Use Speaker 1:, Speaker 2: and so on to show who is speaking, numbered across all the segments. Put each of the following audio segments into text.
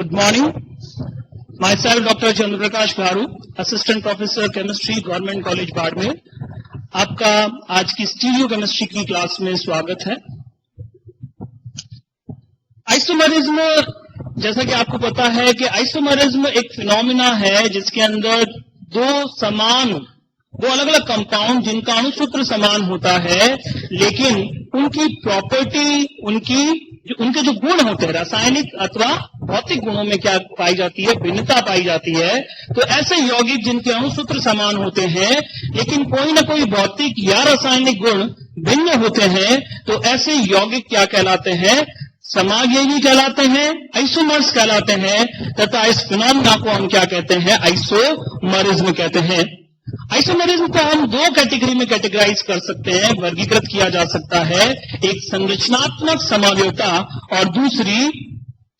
Speaker 1: Good morning. Myself, Dr. Chandraprakash Gharu, Assistant Professor Chemistry, Government College Barmer. आपका आज की stereo chemistry की class में स्वागत है. आइसोमरिज्म, जैसा कि आपको पता है कि आइसोमरिज्म एक फिनोमिना है जिसके अंदर दो अलग अलग कंपाउंड जिनका अणुसूत्र समान होता है, लेकिन उनकी प्रॉपर्टी, उनके जो गुण होते हैं, रासायनिक अथवा भौतिक गुणों में क्या पाई जाती है, भिन्नता पाई जाती है. तो ऐसे यौगिक जिनके अणुसूत्र समान होते हैं लेकिन कोई ना कोई भौतिक या रासायनिक गुण भिन्न होते हैं, तो ऐसे यौगिक क्या कहलाते हैं? समावयवी कहलाते हैं, आइसोमर्स कहलाते हैं. तथा इस फिनोमिना को हम क्या कहते हैं? आइसोमरिज्म कहते हैं. आइसोमरिज्म को हम दो कैटेगरी में कैटेगराइज कर सकते हैं, वर्गीकृत किया जा सकता है. एक संरचनात्मक समावयवता और दूसरी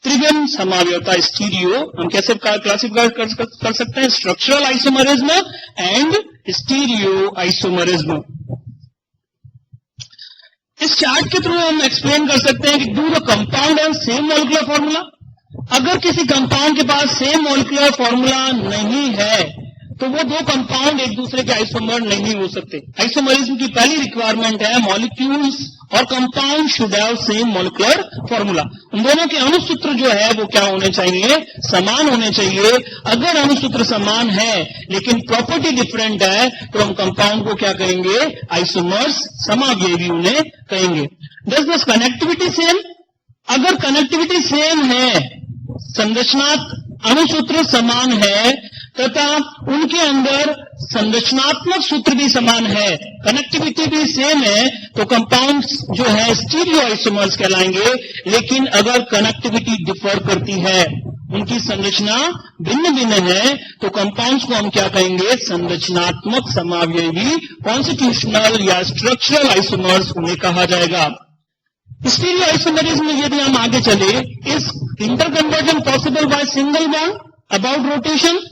Speaker 1: त्रिविम समावयवता, स्टीरियो. हम कैसे क्लासिफाई कर सकते हैं? Structural isomerism and stereo isomerism. इस चार्ट के थ्रू हम एक्सप्लेन कर सकते हैं कि do the compound have same molecular formula. अगर किसी कंपाउंड के पास सेम मॉलिक्यूलर फॉर्मूला नहीं है तो वो दो कंपाउंड एक दूसरे के आइसोमर नहीं हो सकते. आइसोमरिज्म की पहली रिक्वायरमेंट है मॉलिक्यूल्स और compound should have same molecular formula. उन दोनों के अणुसूत्र जो है वो क्या होने चाहिए? समान होने चाहिए. अगर अणुसूत्र समान है लेकिन प्रॉपर्टी डिफरेंट है तो हम कंपाउंड को क्या कहेंगे? आइसोमर्स, समावयवी उन्हें कहेंगे. Does this connectivity same? अगर कनेक्टिविटी सेम है, संरचना अणुसूत्र समान है तथा उनके अंदर संरचनात्मक सूत्र भी समान है, कनेक्टिविटी भी सेम है, तो कंपाउंड्स जो है स्टीरियो आइसोमर्स कहलाएंगे. लेकिन अगर कनेक्टिविटी डिफर करती है, उनकी संरचना भिन्न भिन्न है, तो कंपाउंड्स को हम क्या कहेंगे? संरचनात्मक समावयवी, कॉन्स्टिट्यूशनल या स्ट्रक्चरल आइसोमर्स उन्हें कहा जाएगा. स्टीरियो आइसोमरिज्म में यदि हम आगे चले, इस interconversion possible by single bond about rotation.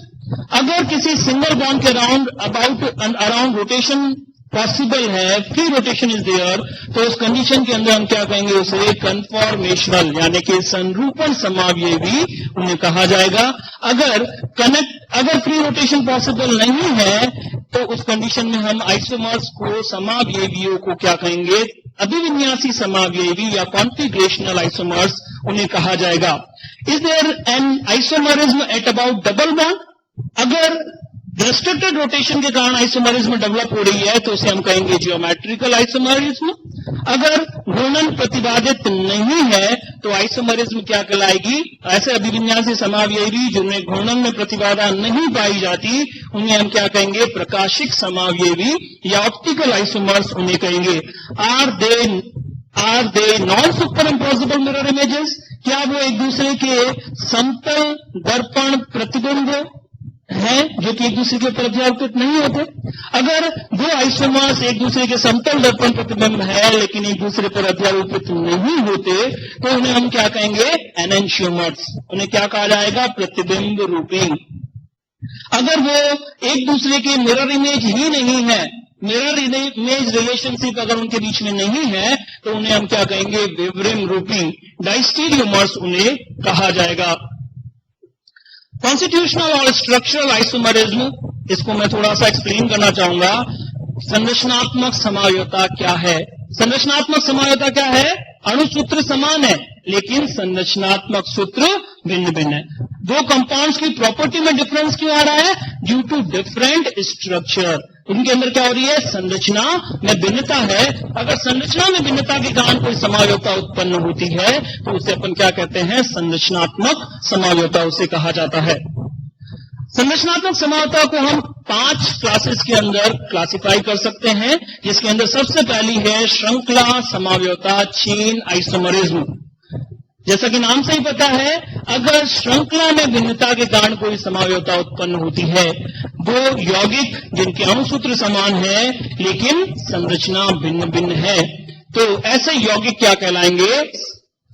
Speaker 1: अगर किसी सिंगल बॉन्ड के अराउंड रोटेशन पॉसिबल है, फ्री रोटेशन इज देयर, तो उस कंडीशन के अंदर हम क्या कहेंगे? उसे कन्फॉर्मेशनल यानी कि संरूपण समावयवी उन्हें कहा जाएगा. अगर फ्री रोटेशन पॉसिबल नहीं है तो उस कंडीशन में हम आइसोमर्स को, समावयवियों को क्या कहेंगे? अभिविन्यासी समावयवी या कॉन्फिगरेशनल आइसोमर्स उन्हें कहा जाएगा. Is there an isomerism at about double bond? अगर रिस्ट्रिक्टेड रोटेशन के कारण आइसोमरिज्म डेवलप हो रही है तो उसे हम कहेंगे जियोमेट्रिकल आइसोमरिज्म. अगर घूर्णन प्रतिबाधित नहीं है तो आइसोमरिज्म क्या कहलाएगी? ऐसे अभिविन्यासी समावयवी जिनमें घूर्णन में प्रतिबाधा नहीं पाई जाती उन्हें हम क्या कहेंगे? प्रकाशिक समावयवी या ऑप्टिकल आइसोमर्स उन्हें कहेंगे. Are they non super impossible mirror images? क्या वो एक दूसरे के समतल दर्पण प्रतिबिंब हैं जो कि एक दूसरे के ऊपर अध्यारोपित नहीं होते? अगर दो आइसोमर्स एक दूसरे के समतल दर्पण प्रतिबिंब है लेकिन एक दूसरे पर अध्यारोपित नहीं होते तो उन्हें हम क्या कहेंगे? एनेंशियोमर्स. उन्हें क्या कहा जाएगा? प्रतिबिंब रूपी. अगर वो एक दूसरे के मिरर इमेज ही नहीं है, मिरर इमेज रिलेशनशिप अगर उनके बीच में नहीं है तो उन्हें हम क्या कहेंगे? विवरिम रूपी, डाइस्टीरियोमर्स उन्हें कहा जाएगा. कॉन्स्टिट्यूशनल और स्ट्रक्चरल आइसोमरिज्म, इसको मैं थोड़ा सा एक्सप्लेन करना चाहूंगा. संरचनात्मक समावयवता क्या है? संरचनात्मक समावयवता क्या है? अणुसूत्र समान है लेकिन संरचनात्मक सूत्र भिन्न भिन्न है. दो कंपाउंड्स की प्रॉपर्टी में डिफरेंस क्यों आ रहा है? Due to different structure. उनके अंदर क्या हो रही है? संरचना में भिन्नता है. अगर संरचना में भिन्नता के कारण कोई समावयवता उत्पन्न होती है तो उसे अपन क्या कहते हैं? संरचनात्मक समावयवता उसे कहा जाता है. संरचनात्मक समावयवता को हम 5 क्लासेस के अंदर क्लासिफाई कर सकते हैं, जिसके अंदर सबसे पहली है श्रृंखला समावयवता, चेन आइसोमरिज्म. जैसा कि नाम से ही पता है, अगर श्रृंखला में भिन्नता के कारण कोई समावयवता उत्पन्न होती है, दो यौगिक जिनके अणुसूत्र समान है लेकिन संरचना भिन्न भिन्न है, तो ऐसे यौगिक क्या कहलाएंगे?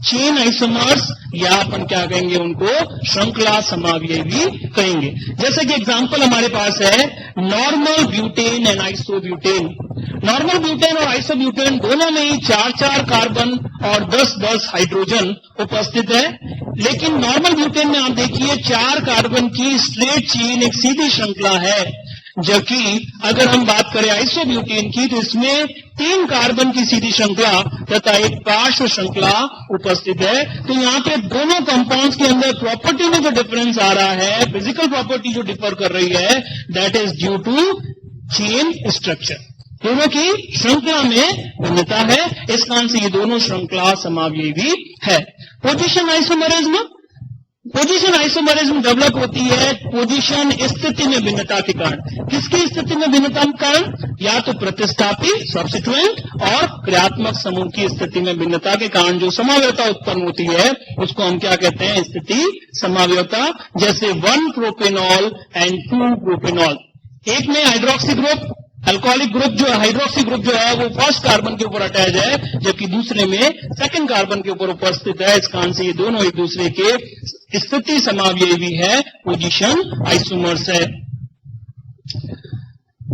Speaker 1: चेन आइसोमर्स, या अपन क्या कहेंगे? उनको श्रृंखला समावयवी कहेंगे. जैसे कि एग्जांपल हमारे पास है normal butane and isobutane. Normal butane और आइसोब्यूटेन दोनों में ही 4-4 कार्बन और 10-10 हाइड्रोजन उपस्थित है. लेकिन नॉर्मल ब्यूटेन में आप देखिए 4 कार्बन की स्ट्रेट चेन एक सीधी श्रृंखला है, जबकि अगर हम बात करें आइसोब्यूटेन की तो इसमें 3 कार्बन की सीधी श्रृंखला तथा एक पार्श्व श्रृंखला उपस्थित है। तो यहाँ पे दोनों कंपाउंड्स के अंदर प्रॉपर्टी में जो डिफरेंस आ रहा है, फिजिकल प्रॉपर्टी जो डिफर कर रही है, that is due to chain structure. दोनों की श्रृंखला में भिन्नता है, इस कारण से ये दोनों श्रृंखला समावयवी है। Position isomerism, position isomerism develop होती है पोजीशन स्थिति में भिन्नता के कारण। किसकी स्थिति में भिन्नता के कारण? या तो प्रतिस्थापी सब्स्टिट्यूएंट और क्रियात्मक समूह की स्थिति में भिन्नता के कारण जो समावयवता उत्पन्न होती है उसको हम क्या कहते हैं? स्थिति समावयवता। जैसे 1 प्रोपेनॉल एंड 2 प्रोपेनॉल, एक में हाइड्रोक्सी ग्रुप, अल्कोहलिक ग्रुप जो हाइड्रोक्सी ग्रुप जो है वो फर्स्ट कार्बन के ऊपर अटैच है, जबकि दूसरे में सेकंड कार्बन के ऊपर उपस्थित है। इस कारण से ये दोनों एक दूसरे के स्थिति समावयवी है, पोजीशन आइसोमर्स है।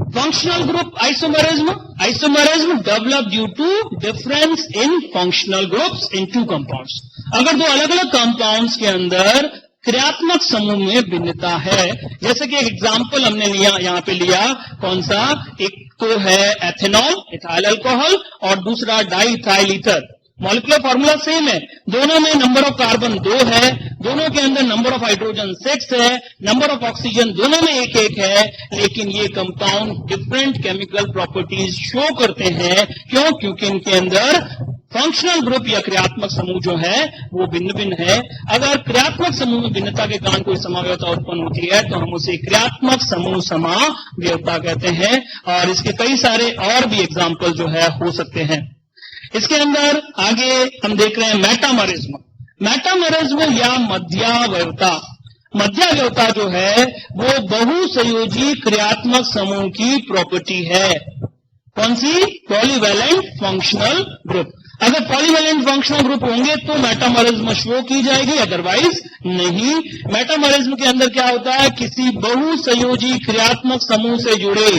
Speaker 1: Functional group isomerism, isomerism develop due to difference in functional groups in 2 compounds. अगर दो अलग अलग कंपाउंड्स के अंदर क्रियात्मक समूह में भिन्नता है, जैसे कि एक एग्जाम्पल हमने लिया यहां पे लिया, कौन सा? एक तो है एथेनॉल, इथाइल अल्कोहल, और दूसरा di ethyl ether. Molecular formula same है, दोनों में नंबर ऑफ कार्बन 2 है, दोनों के अंदर नंबर ऑफ हाइड्रोजन 6 है, नंबर ऑफ ऑक्सीजन दोनों में 1-1 है, लेकिन ये compound different chemical properties show करते हैं। क्यों? क्योंकि इनके अंदर फंक्शनल ग्रुप या क्रियात्मक समूह जो है वो भिन्न भिन्न है। अगर क्रियात्मक समूह में भिन्नता के कारण कोई समावयवता उत्पन्न होती है तो हम उसे क्रियात्मक समूह समावयवता कहते हैं, और इसके कई सारे और भी एग्जाम्पल जो है हो सकते हैं। इसके अंदर आगे हम देख रहे हैं मेटामरिज्म। मेटामरिज्म या मध्यावयवता, मध्यावयवता जो है वो बहुसंयोजी क्रियात्मक समूह की प्रॉपर्टी है। कौन सी? Polyvalent functional group. अगर पॉलीवैलेंट फंक्शनल ग्रुप होंगे तो मेटामरिज्म शो की जाएगी, अदरवाइज नहीं। मेटामरिज्म के अंदर क्या होता है? किसी बहुसंयोजी क्रियात्मक समूह से जुड़े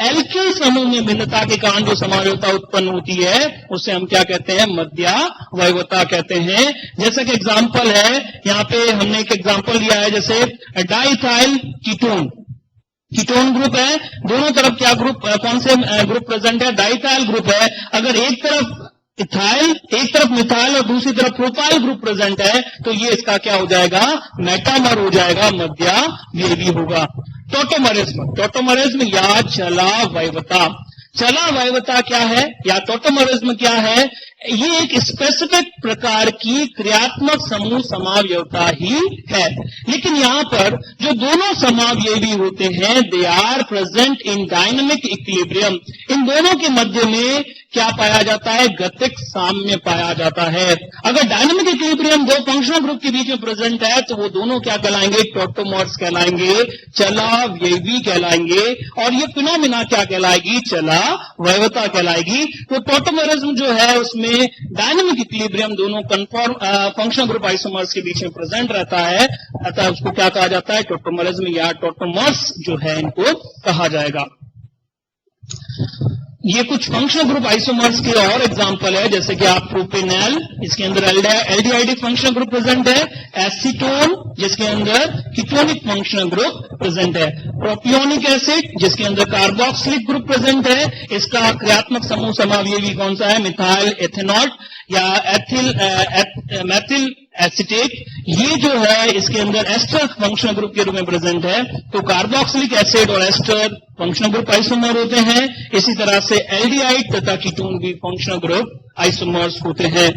Speaker 1: एल्किल समूह में भिन्नता के कारण जो समावयवता उत्पन्न होती है उसे हम क्या कहते हैं? मध्यावयवता कहते हैं। जैसा कि एग्जाम्पल है, यहाँ पे हमने एक एग्जाम्पल लिया है, जैसे डाइथाइल कीटोन, कीटोन ग्रुप है, दोनों तरफ क्या ग्रुप, कौन से ग्रुप प्रेजेंट है? डाइथाइल ग्रुप है। अगर एक तरफ इथाइल, एक तरफ मिथाइल और दूसरी तरफ प्रोपाइल ग्रुप प्रेजेंट है तो ये इसका क्या हो जाएगा? मेटामर हो जाएगा, मध्यावयवी होगा। टोटोमरिज्म, टोटोमरिज्म या चलावयवता। चलावयवता क्या है या टोटोमरिज्म क्या है? ये एक स्पेसिफिक प्रकार की क्रियात्मक समूह समावयवता ही है, लेकिन यहां पर जो दोनों समावयवी होते हैं they are present in dynamic equilibrium. इन दोनों के मध्य में क्या पाया जाता है? गतिक साम्य पाया जाता है। अगर डायनामिक इक्विलिब्रियम दो फंक्शनल ग्रुप के बीच में प्रेजेंट है तो वो दोनों क्या कहलाएंगे? टोटोमर्स कहलाएंगे, चलावयवी कहलाएंगे, और ये फिनोमिना क्या कहलाएगी? चलावयवता कहलाएगी। तो टोटोमरिज्म जो है उसमें डायनामिक इक्विलिब्रियम दोनों कन्फॉर्म फंक्शनल ग्रुप आइसोमर्स के बीच में प्रेजेंट रहता है, अतः उसको क्या कहा जाता है? टोटोमरिज्म या टोटोमर्स जो है इनको कहा जाएगा। ये कुछ फंक्शनल ग्रुप आइसोमर्स के और एग्जांपल है, जैसे कि आप प्रोपेनॉल, इसके अंदर एल्डिहाइड फंक्शनल ग्रुप प्रेजेंट है, एसीटोन जिसके अंदर कीटोनिक फंक्शनल ग्रुप प्रेजेंट है, प्रोपियोनिक एसिड जिसके अंदर कार्बोक्सिलिक ग्रुप प्रेजेंट है, इसका क्रियात्मक समूह समावयवी कौन सा है? मिथाइल एथेनॉल या मेथिल एसिटेट। ये जो है इसके अंदर एस्टर फंक्शनल ग्रुप के रूप में प्रेजेंट है। तो कार्बोक्सिलिक एसिड और एस्टर फंक्शनल ग्रुप आइसोमर होते हैं, इसी तरह से एल्डिहाइड तथा कीटोन भी फंक्शनल ग्रुप आइसोमर्स होते हैं।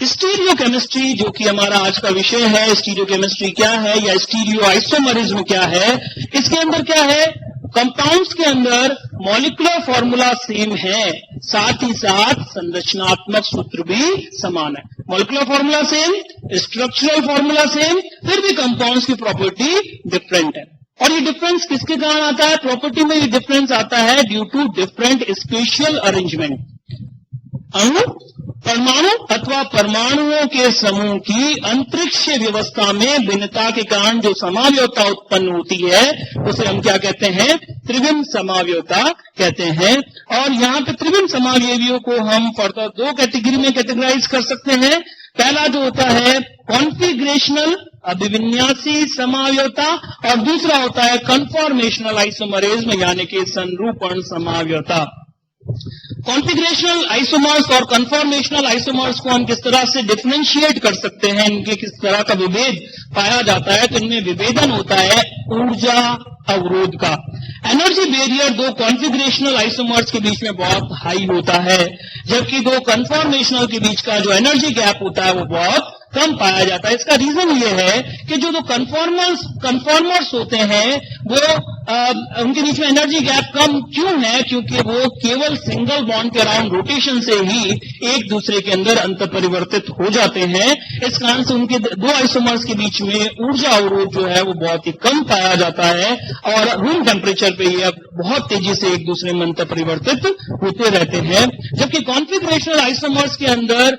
Speaker 1: स्टीरियो केमिस्ट्री जो कि हमारा आज का विषय है, स्टीरियो केमिस्ट्री क्या है या स्टीरियो आइसोमरिज्म क्या है? इसके अंदर क्या है? कंपाउंड्स के अंदर मॉलिक्यूलर फॉर्मूला सेम है, साथ ही साथ संरचनात्मक सूत्र भी समान है। Molecular formula same, structural formula same, फिर भी कंपाउंड्स की प्रॉपर्टी डिफरेंट है। और ये डिफरेंस किसके कारण आता है? प्रॉपर्टी में ये डिफरेंस आता है due to different spatial arrangement. अणु परमाणु अथवा परमाणुओं के समूह की अंतरिक्ष व्यवस्था में भिन्नता के कारण जो समावयवता उत्पन्न होती है उसे हम क्या कहते हैं? त्रिविम समावयवता कहते हैं। और यहाँ पे त्रिविम समावयवियों को हम फर्दर दो कैटेगरी में कैटेगराइज कर सकते हैं। पहला जो होता है कॉन्फिगरेशनल अभिविन्यासी समावयवता और दूसरा होता है कन्फॉर्मेशनल आइसोमरिज्म यानी कि संरूपण समावयवता। कॉन्फिगरेशनल आइसोमर्स और कन्फॉर्मेशनल आइसोमर्स को हम किस तरह से डिफरेंशिएट कर सकते हैं, इनके किस तरह का विभेद पाया जाता है? तो इनमें विभेदन होता है ऊर्जा अवरोध का। एनर्जी बैरियर दो कॉन्फिगरेशनल आइसोमर्स के बीच में बहुत हाई होता है, जबकि दो कन्फॉर्मेशनल के बीच का जो एनर्जी गैप होता है वो बहुत कम पाया जाता है। इसका रीजन ये है कि जो कन्फॉर्मर्स होते हैं वो उनके बीच में एनर्जी गैप कम क्यों है? क्योंकि वो केवल सिंगल बॉन्ड के अराउंड रोटेशन से ही एक दूसरे के अंदर अंतर परिवर्तित हो जाते हैं। इस कारण से उनके दो आइसोमर्स के बीच में ऊर्जा अवरोध जो है वो बहुत ही कम पाया जाता है और रूम टेम्परेचर पे ये बहुत तेजी से एक दूसरे में अंतर परिवर्तित होते रहते हैं। जबकि कॉन्फिगरेशनल आइसोमर्स के अंदर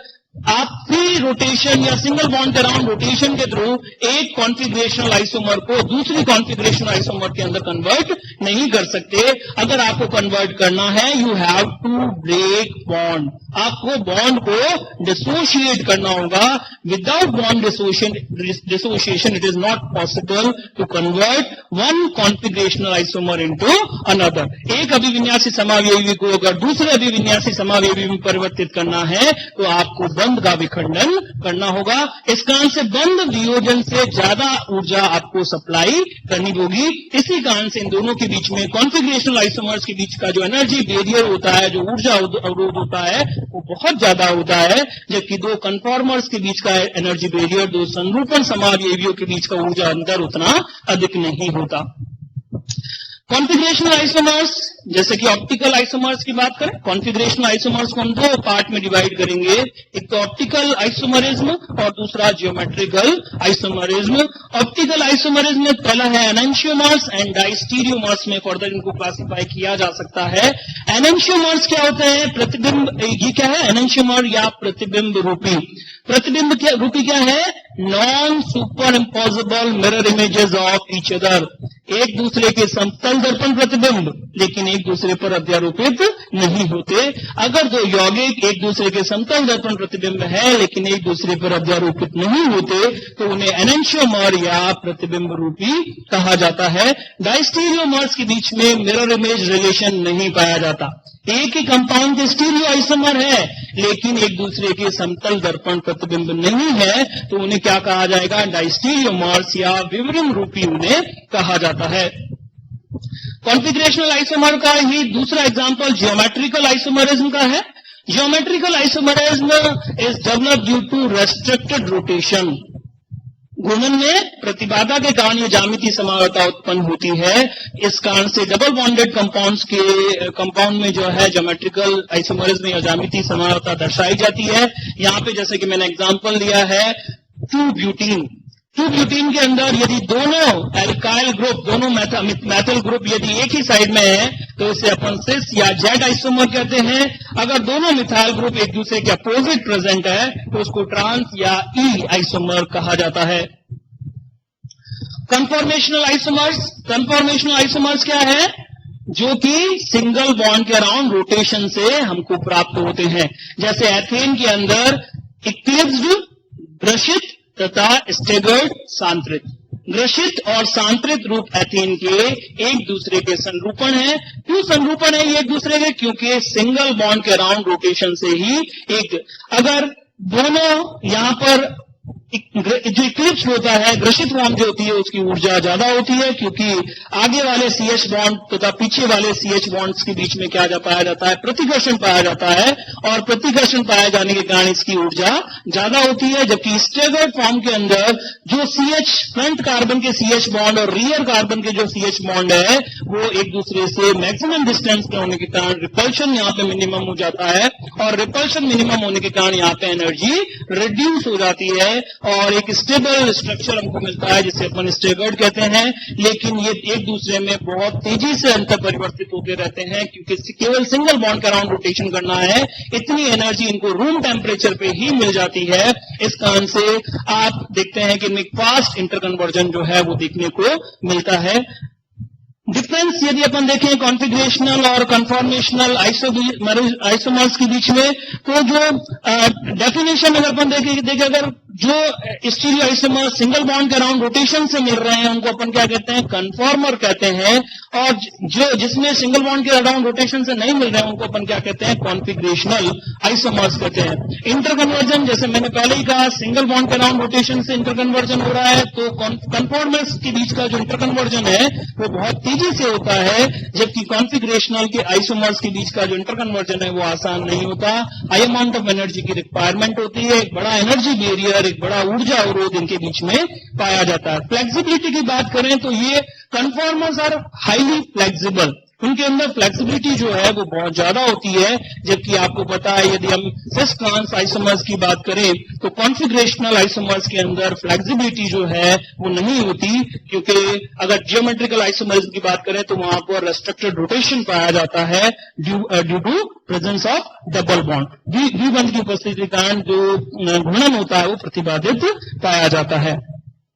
Speaker 1: आप फ्री रोटेशन या सिंगल बॉन्ड अराउंड रोटेशन के थ्रू एक कॉन्फिगरेशनल आइसोमर को दूसरी कॉन्फिगरेशनल आइसोमर के अंदर कन्वर्ट नहीं कर सकते। अगर आपको कन्वर्ट करना है you have to break bond, आपको बॉन्ड को डिसोशिएट करना होगा। Without bond dissociation it is not possible to convert one configurational isomer into another. एक अभिविन्यासी समावयवी को अगर दूसरे अभिविन्यासी समावयवी में परिवर्तित करना है तो आपको बंध का विखंडन करना होगा। इस कारण से बंध वियोजन से ज्यादा ऊर्जा आपको सप्लाई करनी होगी। इसी कारण से इन दोनों के बीच में कॉन्फिगरेशनल आइसोमर्स के बीच का जो एनर्जी बैरियर होता है, जो ऊर्जा अवरोध होता है वो बहुत ज्यादा होता है, जबकि दो कन्फॉर्मर्स के बीच का एनर्जी बैरियर, दो संरूपण समावयवियों के बीच का ऊर्जा अंतर उतना अधिक नहीं होता। कॉन्फिगरेशनल आइसोमर्स जैसे कि ऑप्टिकल आइसोमर्स की बात करें, कॉन्फिगरेशनल आइसोमर्स को हम दो पार्ट में डिवाइड करेंगे, एक तो ऑप्टिकल आइसोमरिज्म और दूसरा जियोमेट्रिकल आइसोमरिज्म। ऑप्टिकल आइसोमरिज्म में पहला है एनेंशियोमर्स एंड डायस्टीरियोमर्स में फर्दर इनको क्लासिफाई किया जा सकता है। एनेंशियोमर्स क्या होते हैं? प्रतिबिंब, ये क्या है? एनेंशियोमर या प्रतिबिंब रूपी। प्रतिबिंब रूपी क्या है? Non super impossible mirror images of each other, एक दूसरे के समतल दर्पण प्रतिबिंब लेकिन एक दूसरे पर अध्यारोपित नहीं होते। अगर दो यौगिक एक दूसरे के समतल दर्पण प्रतिबिंब है लेकिन एक दूसरे पर अध्यारोपित नहीं होते तो उन्हें एनेंशियोमर या प्रतिबिंब रूपी कहा जाता है। डायस्टीरियोमर्स के बीच में मिरर इमेज रिलेशन नहीं पाया जाता। एक ही कंपाउंड के स्टीरियो आइसोमर है लेकिन एक दूसरे के समतल दर्पण प्रतिबिंब नहीं है तो उन्हें क्या कहा जाएगा? डायस्टीरियोमर्स या विवरण रूपी उन्हें कहा जाता है। कॉन्फिगरेशनल आइसोमर का ही दूसरा एग्जांपल जियोमेट्रिकल आइसोमरिज्म का है। Geometrical isomerism is developed due to restricted rotation. घूर्णन में प्रतिबाधा के कारण ये ज्यामितीय समावयवता उत्पन्न होती है। इस कारण से डबल बॉन्डेड कंपाउंड में जो है ज्योमेट्रिकल आइसोमरिज्म या ज्यामितीय समावयवता दर्शाई जाती है। यहाँ पे जैसे कि मैंने एग्जांपल लिया है 2-ब्यूटीन। 2-ब्यूटीन के अंदर यदि दोनों एल्काइल ग्रुप, दोनों मैथल ग्रुप यदि एक ही साइड में है तो इसे अपन सिस या जेड आइसोमर कहते हैं। अगर दोनों मिथाइल ग्रुप एक दूसरे के अपोजिट प्रेजेंट है तो उसको ट्रांस या ई आइसोमर कहा जाता है। कन्फॉर्मेशनल आइसोमर्स क्या है? जो कि सिंगल बॉन्ड के अराउंड रोटेशन से हमको प्राप्त होते हैं। जैसे एथेन के अंदर इक्लिप्स्ड, ग्रसित तथा स्टेगर्ड सांत्रित। ग्रसित और सांत्रित रूप एथेन के एक दूसरे के संरूपण है। क्यों संरूपण है ये एक दूसरे के? क्योंकि सिंगल बॉन्ड के अराउंड रोटेशन से ही एक, अगर दोनों यहां पर जो इक्लिप्स होता है, ग्रसित फॉर्म जो होती है उसकी ऊर्जा ज्यादा होती है क्योंकि आगे वाले CH बॉन्ड तथा पीछे वाले CH बॉन्ड्स के बीच में क्या पाया जाता है? प्रतिकर्षण पाया जाता है और प्रतिकर्षण पाए जाने के कारण इसकी ऊर्जा ज्यादा होती है। जबकि स्टेगर्ड फॉर्म के अंदर जो CH फ्रंट कार्बन के CH बॉन्ड और रियर कार्बन के जो CH बॉन्ड है वो एक दूसरे से मैक्सिमम डिस्टेंस पे होने के कारण रिपल्शन यहाँ पे मिनिमम हो जाता है और रिपल्शन मिनिमम होने के कारण यहाँ पे एनर्जी रिड्यूस हो जाती है और एक स्टेबल स्ट्रक्चर हमको मिलता है जिसे अपन स्टेगर्ड कहते हैं, लेकिन ये एक दूसरे में बहुत तेजी से अंतर परिवर्तित होते रहते हैं क्योंकि केवल सिंगल बॉन्ड के अराउंड रोटेशन करना है, इतनी एनर्जी इनको रूम टेम्परेचर पे ही मिल जाती है। इस कारण से आप देखते हैं कि इनमें फास्ट इंटरकन्वर्जन जो है वो देखने को मिलता है। डिफरेंस यदि अपन देखें कॉन्फिगरेशनल और कन्फॉर्मेशनल आइसोमर्स के बीच में, तो जो डेफिनेशन अगर अपन देखें अगर जो स्टीरियो आइसोमर सिंगल बॉन्ड के अराउंड रोटेशन से मिल रहे हैं उनको अपन क्या कहते हैं, कन्फॉर्मर कहते हैं, और जो जिसमें सिंगल बॉन्ड के अराउंड रोटेशन से नहीं मिल रहे हैं उनको अपन क्या कहते हैं, कॉन्फिगरेशनल आइसोमर्स कहते हैं। इंटरकन्वर्जन जैसे मैंने पहले ही कहा, सिंगल बॉन्ड के अराउंड रोटेशन से इंटरकन्वर्जन हो रहा है, तो कन्फॉर्मर्स के बीच का जो इंटरकन्वर्जन है वो बहुत तेजी से होता है, जबकि कॉन्फिगरेशनल के आइसोमर्स के बीच का जो इंटरकन्वर्जन है वो आसान नहीं होता। हाई अमाउंट ऑफ एनर्जी की रिक्वायरमेंट होती है, एक बड़ा एनर्जी बैरियर, एक बड़ा ऊर्जा अवरोध इनके बीच में पाया जाता है। फ्लेक्सिबिलिटी की बात करें तो ये कन्फॉर्मर्स आर हाईली फ्लेक्सिबल, उनके अंदर फ्लेक्सिबिलिटी जो है वो बहुत ज्यादा होती है, जबकि आपको पता है यदि हम सिस ट्रांस आइसोमर्स की बात करें तो कॉन्फिगरेशनल आइसोमर्स के अंदर फ्लेक्सिबिलिटी जो है वो नहीं होती, क्योंकि अगर जियोमेट्रिकल आइसोमर्स की बात करें तो वहां पर रेस्ट्रिक्टेड रोटेशन पाया जाता है due to presence of double bond. द्विबंध की उपस्थिति के कारण जो घूर्णन होता है वो प्रतिबाधित पाया जाता है।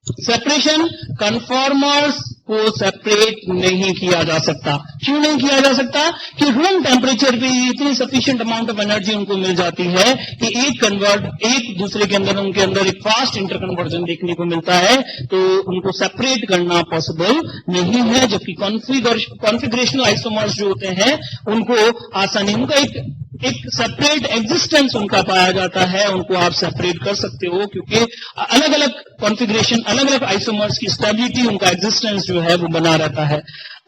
Speaker 1: सेपरेशन, कन्फॉर्मर्स को सेपरेट नहीं किया जा सकता। क्यों नहीं किया जा सकता? कि रूम टेम्परेचर पे इतनी सफिशिएंट अमाउंट ऑफ एनर्जी उनको मिल जाती है कि एक दूसरे के अंदर उनके अंदर एक फास्ट इंटरकन्वर्जन देखने को मिलता है, तो उनको सेपरेट करना पॉसिबल नहीं है। जबकि कॉन्फिगरेशनल आइसोमर्स जो होते हैं उनको आसानी, उनका एक सेपरेट एग्जिस्टेंस उनका पाया जाता है, उनको आप सेपरेट कर सकते हो क्योंकि अलग अलग कॉन्फिगरेशन, अलग अलग आइसोमर्स की स्टेबिलिटी, उनका एग्जिस्टेंस जो है वो बना रहता है।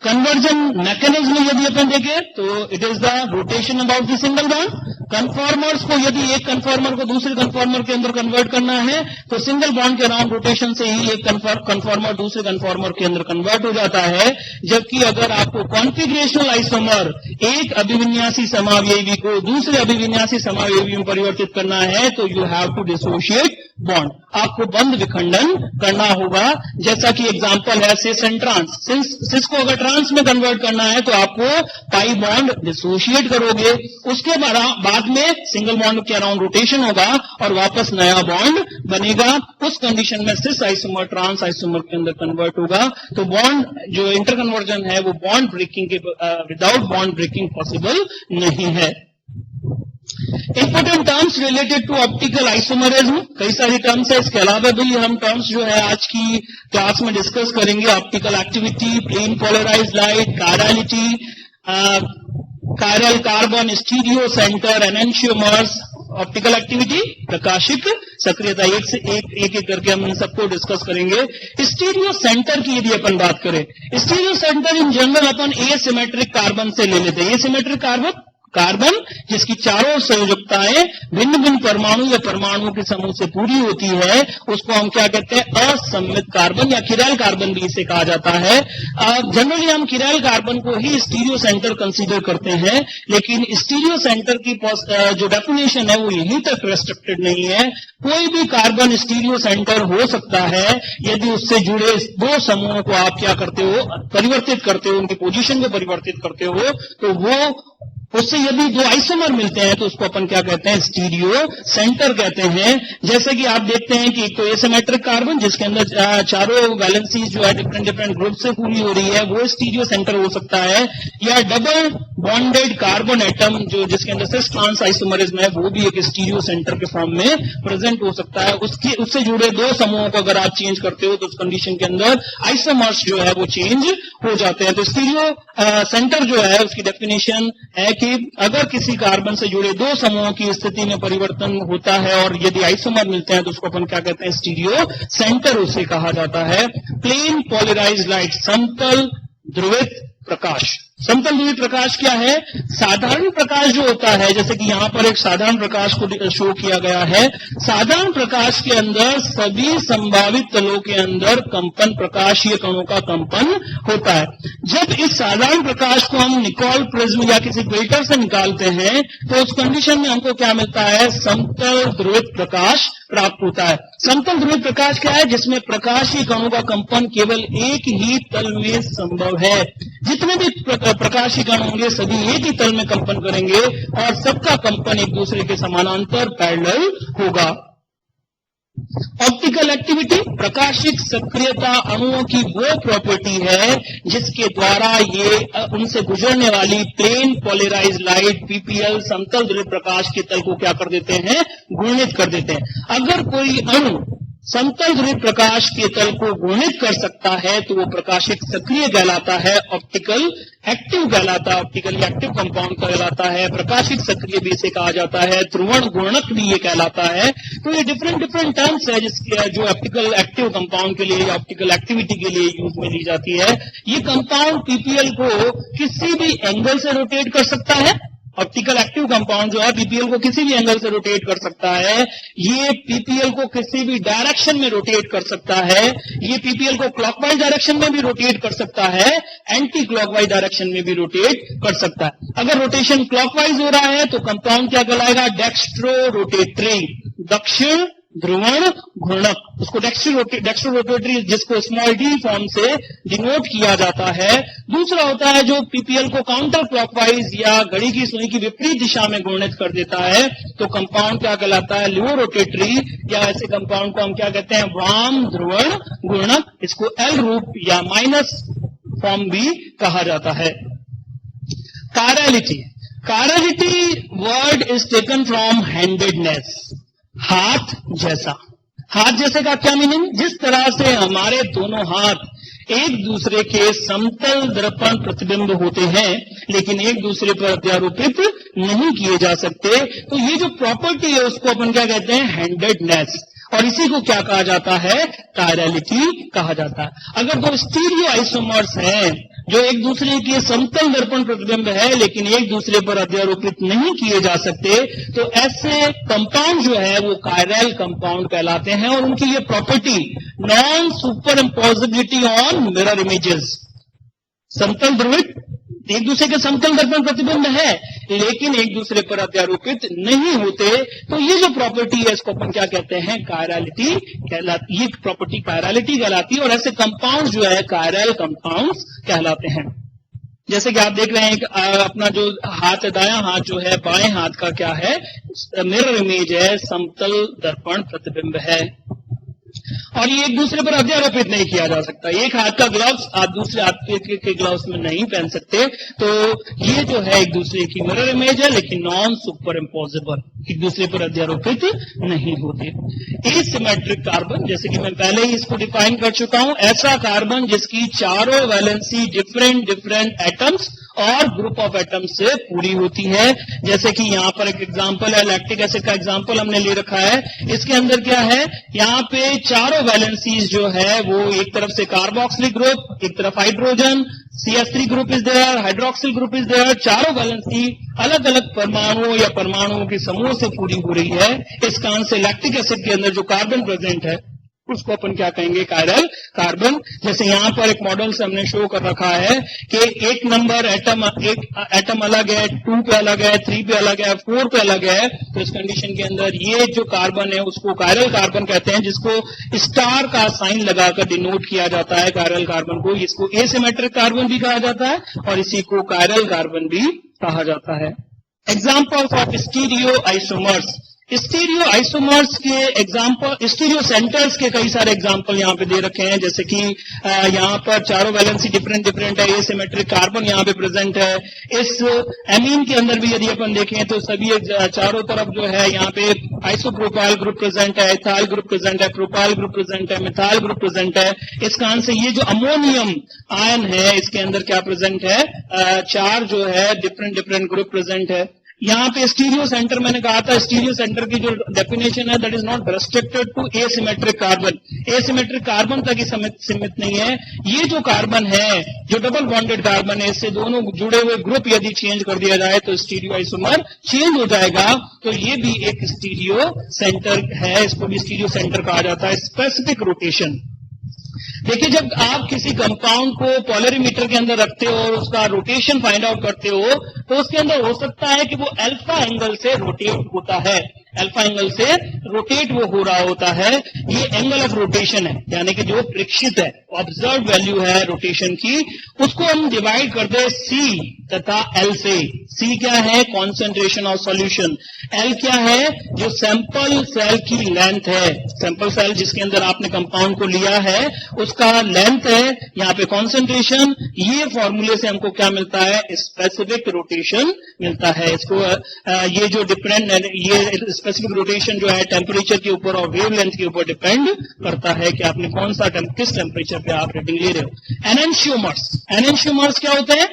Speaker 1: कन्वर्जन मैकेनिज्म यदि अपन देखें तो it is the rotation about the single bond. Conformers को यदि एक कन्फॉर्मर को दूसरे कन्फॉर्मर के अंदर कन्वर्ट करना है तो सिंगल बॉन्ड के अराउंड रोटेशन से ही एक कन्फॉर्मर दूसरे कन्फॉर्मर के अंदर कन्वर्ट हो जाता है। जबकि अगर आपको कॉन्फिगरेशनल आइसोमर एक अभिविन्यासी समावयवी को दूसरे अभिविन्यासी समावयवी में परिवर्तित करना है तो you have to dissociate bond, आपको बंद विखंडन करना होगा। जैसा कि एग्जांपल है सिस एंड ट्रांस। सिस को अगर ट्रांस में कन्वर्ट करना है तो आपको पाई बॉन्ड डिसोशिएट करोगे, उसके बाद में सिंगल बॉन्ड के अराउंड रोटेशन होगा और वापस नया बॉन्ड बनेगा। उस कंडीशन में सिस आइसोमर ट्रांस आइसोमर के अंदर कन्वर्ट होगा। तो बॉन्ड जो इंटरकन्वर्जन है वो बॉन्ड ब्रेकिंग के विदाउट बॉन्ड ब्रेकिंग पॉसिबल नहीं है। Important terms related to optical isomerism, कई सारी टर्म्स है, इसके अलावा भी हम टर्म्स जो है आज की क्लास में डिस्कस करेंगे। Optical activity, plane polarised light, chirality, chiral carbon, stereocentre, enantiomers, optical activity, प्रकाशिक सक्रियता, एक करके हम इन सबको डिस्कस करेंगे। स्टीरियो सेंटर की यदि अपन बात करें, stereo centre in general upon asymmetric carbon से ले लेते हैं। एसिमेट्रिक कार्बन जिसकी चारों संयोजकताएं भिन्न भिन्न परमाणु या परमाणुओं के समूह से पूरी होती है, उसको हम क्या कहते हैं, असममित कार्बन या किरैल कार्बन भी इसे कहा जाता है। जनरली हम किरैल कार्बन को ही स्टीरियो सेंटर कंसीडर करते हैं, लेकिन स्टीरियो सेंटर की जो डेफिनेशन है वो यहीं तक रेस्ट्रिक्टेड नहीं है। कोई भी कार्बन स्टीरियो सेंटर हो सकता है यदि उससे जुड़े दो समूहों को आप क्या करते हो, परिवर्तित करते हो, उनकी पोजीशन को परिवर्तित करते हो, तो वो उससे यदि दो आइसोमर मिलते हैं तो उसको अपन क्या कहते हैं, स्टीरियो सेंटर कहते हैं। जैसे कि आप देखते हैं कि एक तो एसिमेट्रिक कार्बन जिसके अंदर चारों वैलेंसीज जो है डिफरेंट ग्रुप से पूरी हो रही है, वो स्टीरियो सेंटर हो सकता है, या डबल बॉन्डेड कार्बन एटम जो जिसके अंदर सिस ट्रांस आइसोमरिज्म है वो भी एक स्टीरियो सेंटर के फॉर्म में प्रेजेंट हो सकता है। उससे जुड़े दो समूहों को अगर आप चेंज करते हो तो उस कंडीशन के अंदर आइसोमर्स जो है वो चेंज हो जाते हैं। तो स्टीरियो सेंटर जो है उसकी डेफिनेशन है कि अगर किसी कार्बन से जुड़े दो समूहों की स्थिति में परिवर्तन होता है और यदि आइसोमर मिलते हैं तो उसको अपन क्या कहते हैं, स्टीरियो सेंटर उसे कहा जाता है। प्लेन पोलराइज्ड लाइट, समतल ध्रुवित प्रकाश। समतल ध्रुवित प्रकाश क्या है? साधारण प्रकाश जो होता है, जैसे कि यहां पर एक साधारण प्रकाश को शो किया गया है। साधारण प्रकाश के अंदर सभी संभावित तलों के अंदर कंपन, प्रकाशीय कणों का कंपन होता है। जब इस साधारण प्रकाश को हम निकोल प्रिज्म या किसी फिल्टर से निकालते हैं तो उस कंडीशन में हमको क्या मिलता है, समतल ध्रुवित प्रकाश प्राप्त होता है। समतल ध्रुवित प्रकाश क्या है? जिसमें प्रकाशीय कणों का कंपन केवल एक ही तल में संभव है। जितने भी प्रकाशीय कण होंगे सभी एक ही तल में कंपन करेंगे और सबका कंपन एक दूसरे के समानांतर पैरेलल होगा। ऑप्टिकल एक्टिविटी, प्रकाशिक सक्रियता अणुओं की वो प्रॉपर्टी है जिसके द्वारा ये उनसे गुजरने वाली प्लेन पोलराइज लाइट पीपीएल समतल ध्रुवित प्रकाश के तल को क्या कर देते हैं? गुणित कर देते हैं। अगर कोई अणु समतल ध्रुवित प्रकाश के तल को गुणित कर सकता है तो वो प्रकाशिक सक्रिय कहलाता है, ऑप्टिकल एक्टिव कहलाता है, ऑप्टिकली एक्टिव कंपाउंड कहलाता है, प्रकाशिक सक्रिय भी इसे कहा जाता है, ध्रुवण गुणक भी ये कहलाता है। तो ये डिफरेंट टर्म्स है जिसके जो ऑप्टिकल एक्टिव कंपाउंड के लिए या ऑप्टिकल एक्टिविटी के लिए यूज में ली जाती है। ये कंपाउंड पीपीएल को किसी भी एंगल से रोटेट कर सकता है। ऑप्टिकल एक्टिव कंपाउंड जो है पीपीएल को किसी भी एंगल से रोटेट कर सकता है। ये पीपीएल को किसी भी डायरेक्शन में रोटेट कर सकता है। ये पीपीएल को क्लॉकवाइज डायरेक्शन में भी रोटेट कर सकता है, एंटी क्लॉकवाइज डायरेक्शन में भी रोटेट कर सकता है। अगर रोटेशन क्लॉकवाइज हो रहा है तो कंपाउंड क्या कहलाएगा? डेक्स्ट्रो रोटेटरी, दक्षिण ध्रुवण घूर्णक। उसको डेक्स्ट्रो रोटेटरी, जिसको स्मॉल डी फॉर्म से डिनोट किया जाता है। दूसरा होता है जो पीपीएल को काउंटर क्लॉकवाइज या घड़ी की सुई की विपरीत दिशा में घूर्णित कर देता है तो कंपाउंड क्या कहलाता है? लियो रोटेटरी, या ऐसे कंपाउंड को हम क्या कहते हैं? वाम ध्रुवण घूर्णक। इसको एल रूप या माइनस फॉर्म भी कहा जाता है। Chirality, chirality word is taken from handedness, हाथ जैसा। हाथ जैसे का क्या मीनिंग? जिस तरह से हमारे दोनों हाथ एक दूसरे के समतल दर्पण प्रतिबिंब होते हैं लेकिन एक दूसरे पर अध्यारोपित नहीं किए जा सकते, तो ये जो प्रॉपर्टी है उसको अपन क्या कहते हैं? हैंडेडनेस। और इसी को क्या कहा जाता है? कायरलिटी कहा जाता है। अगर दो स्टीरियो आइसोमर्स हैं जो एक दूसरे के समतल दर्पण प्रतिबिंब है लेकिन एक दूसरे पर अध्यारोपित नहीं किए जा सकते, तो ऐसे कंपाउंड जो है वो कायरल कंपाउंड कहलाते हैं। और उनकी ये property non superimposability on mirror images, समतल ध्रुवित एक दूसरे के समतल दर्पण प्रतिबिंब है लेकिन एक दूसरे पर अध्यारोपित नहीं होते, तो ये जो प्रॉपर्टी है इसको अपन क्या कहते हैं? कायरलिटी कहलाती। ये प्रॉपर्टी कायरलिटी कहलाती है और ऐसे कंपाउंड जो है कायरल कंपाउंड्स कहलाते हैं। जैसे कि आप देख रहे हैं अपना जो हाथ है, दायां हाथ जो है, बाएं हाथ का क्या है? मिरर इमेज है, समतल दर्पण प्रतिबिंब है और ये एक दूसरे पर अध्यारोपित नहीं किया जा सकता। एक हाथ का ग्लव्स आप दूसरे हाथ के ग्लव्स में नहीं पहन सकते, तो ये जो है एक दूसरे की मिरर इमेज है लेकिन नॉन सुपर इम्पोजिबल, एक दूसरे पर अध्यारोपित नहीं होते। एसिमेट्रिक कार्बन, जैसे कि मैं पहले ही इसको डिफाइन कर चुका हूं, ऐसा कार्बन जिसकी चारों वैलेंसी डिफरेंट एटम्स और ग्रुप ऑफ एटम्स से पूरी होती है। जैसे कि यहाँ पर एक एग्जांपल है, लैक्टिक एसिड का एग्जांपल हमने ले रखा है। इसके अंदर क्या है? यहाँ पे चारों वैलेंसीज जो है वो एक तरफ से कार्बोक्सिलिक ग्रुप, एक तरफ hydrogen, CH3 group is there, hydroxyl group is there. चारों वैलेंसी अलग अलग परमाणुओं या परमाणुओं के समूह से पूरी हो रही है। इस कारण से लैक्टिक एसिड के अंदर जो कार्बन प्रेजेंट है उसको अपन क्या कहेंगे? Chiral carbon. जैसे यहाँ पर एक मॉडल से हमने शो कर रखा है कि एक नंबर एटम, एक एटम अलग है, 2 पे अलग है, 3 पे अलग है, 4 पे अलग है। तो इस कंडीशन के अंदर ये जो कार्बन है उसको कायरल कार्बन कहते हैं, जिसको स्टार का साइन लगाकर डिनोट किया जाता है कायरल कार्बन को। इसको एसिमेट्रिक कार्बन भी कहा जाता है और इसी को कायरल कार्बन भी कहा जाता है। Examples of stereo isomers, stereo isomers के एग्जाम्पल, स्टीरियो सेंटर्स के कई सारे एग्जाम्पल यहाँ पे दे रखे हैं। जैसे कि यहाँ पर चारों वैलेंसी डिफरेंट है, एसिमेट्रिक कार्बन यहाँ पे प्रेजेंट है। इस एमीन के अंदर भी यदि अपन देखें तो सभी चारों तरफ जो है यहाँ पे आइसोप्रोपाइल ग्रुप प्रेजेंट है, इथाइल ग्रुप प्रेजेंट है, प्रोपाइल ग्रुप प्रेजेंट है, मिथाइल ग्रुप प्रेजेंट है। इस कारण से ये जो अमोनियम आयन है इसके अंदर क्या प्रेजेंट है? 4 जो है डिफरेंट ग्रुप प्रेजेंट है। यहाँ पे स्टीरियो सेंटर, मैंने कहा था स्टीरियो सेंटर की जो डेफिनेशन है that is not restricted to asymmetric carbon, asymmetric carbon तक ही सीमित नहीं है। ये जो कार्बन है, जो डबल बॉन्डेड कार्बन है, इससे दोनों जुड़े हुए ग्रुप यदि चेंज कर दिया जाए तो स्टीरियो आइसोमर चेंज हो जाएगा। तो ये भी एक स्टीरियो सेंटर है, इसको भी स्टीरियो सेंटर कहा जाता है। स्पेसिफिक रोटेशन, देखिए जब आप किसी कंपाउंड को पोलरीमीटर के अंदर रखते हो और उसका रोटेशन फाइंड आउट करते हो तो उसके अंदर हो सकता है कि वो अल्फा एंगल से रोटेट होता है। अल्फा एंगल से रोटेट वो हो रहा होता है, ये एंगल ऑफ रोटेशन है, यानी कि जो प्रेक्षित है, ऑब्जर्व वैल्यू है रोटेशन की, उसको हम डिवाइड कर दे सी तथा एल से। सी क्या है? Concentration of solution. एल क्या है? जो सैंपल सेल की लेंथ है, सैंपल सेल जिसके अंदर आपने कंपाउंड को लिया है उसका लेंथ है, यहाँ पे कॉन्सेंट्रेशन। ये फॉर्मूले से हमको क्या मिलता है? स्पेसिफिक रोटेशन मिलता है। इसको ये जो डिपेंड, ये स्पेसिफिक रोटेशन जो है टेम्परेचर के ऊपर और वेवलेंथ के ऊपर डिपेंड करता है कि आपने कौन सा किस टेम्परेचर पे आप रीडिंग ले रहे हो। एनेंशियोमर्स, एनेंशियोमर्स क्या होते हैं?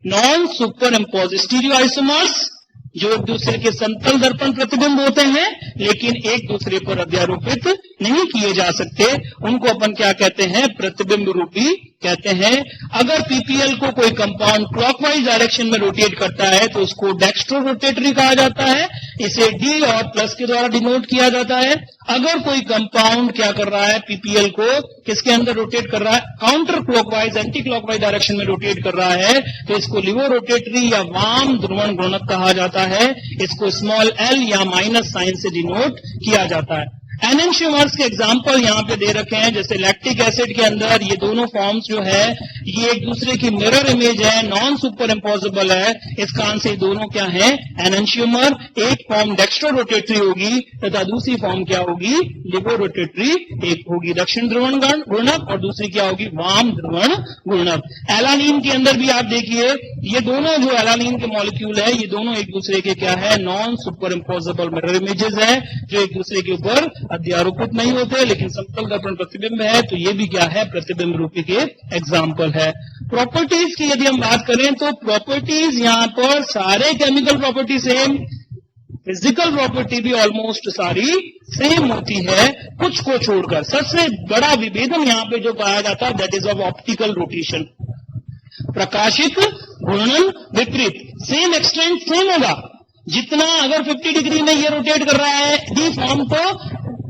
Speaker 1: Non super impose stereo isomers, जो एक दूसरे के समतल दर्पण प्रतिबिंब होते हैं लेकिन एक दूसरे पर अध्यारोपित नहीं किए जा सकते, उनको अपन क्या कहते हैं? प्रतिबिंब रूपी कहते हैं। अगर पीपीएल को कोई कंपाउंड क्लॉकवाइज डायरेक्शन में रोटेट करता है तो उसको डेक्स्ट्रो रोटेटरी कहा जाता है, इसे डी और प्लस के द्वारा डिनोट किया जाता है। अगर कोई कंपाउंड क्या कर रहा है? पीपीएल को किसके अंदर रोटेट कर रहा है? Counter clockwise, anti clockwise direction में रोटेट कर रहा है, तो इसको लिवो रोटेटरी या वाम ध्रुवण गुणक कहा जाता है। इसको स्मॉल एल या माइनस साइन से डिनोट किया जाता है। एनेंशियोमर्स के एग्जाम्पल यहाँ पे दे रखे हैं, जैसे लैक्टिक एसिड के अंदर ये दोनों फॉर्म्स जो है ये एक दूसरे की मिरर इमेज है, नॉन सुपर इम्पॉसिबल है, इस कारण से दोनों क्या है? एनेंशियोमर। एक फॉर्म डेक्स्ट्रो रोटेटरी होगी तथा दूसरी फॉर्म क्या होगी? लिवो रोटेटरी। एक होगी दक्षिण ध्रुवण गुणक और दूसरी क्या होगी? वाम ध्रुवण गुणक। एलानीन के अंदर भी आप देखिए, ये दोनों जो एलानीन के मॉलिक्यूल है ये दोनों एक दूसरे के क्या है? Non super impossible mirror images है, जो एक दूसरे के ऊपर अध्यारोपित नहीं होते लेकिन समतल दर्पण प्रतिबिंब है, तो ये भी क्या है? प्रतिबिंब रूपी के एग्जाम्पल है। प्रॉपर्टीज की यदि हम बात करें तो प्रॉपर्टीज यहाँ पर सारे chemical property same, physical property भी ऑलमोस्ट सारी सेम होती है, कुछ को छोड़कर। सबसे बड़ा विभेदन यहाँ पे जो पाया जाता है that is of optical rotation. प्रकाशिक घूर्णन विपरीत, सेम एक्सटेंट सेम होगा, जितना अगर 50 डिग्री में ये रोटेट कर रहा है डी फॉर्म तो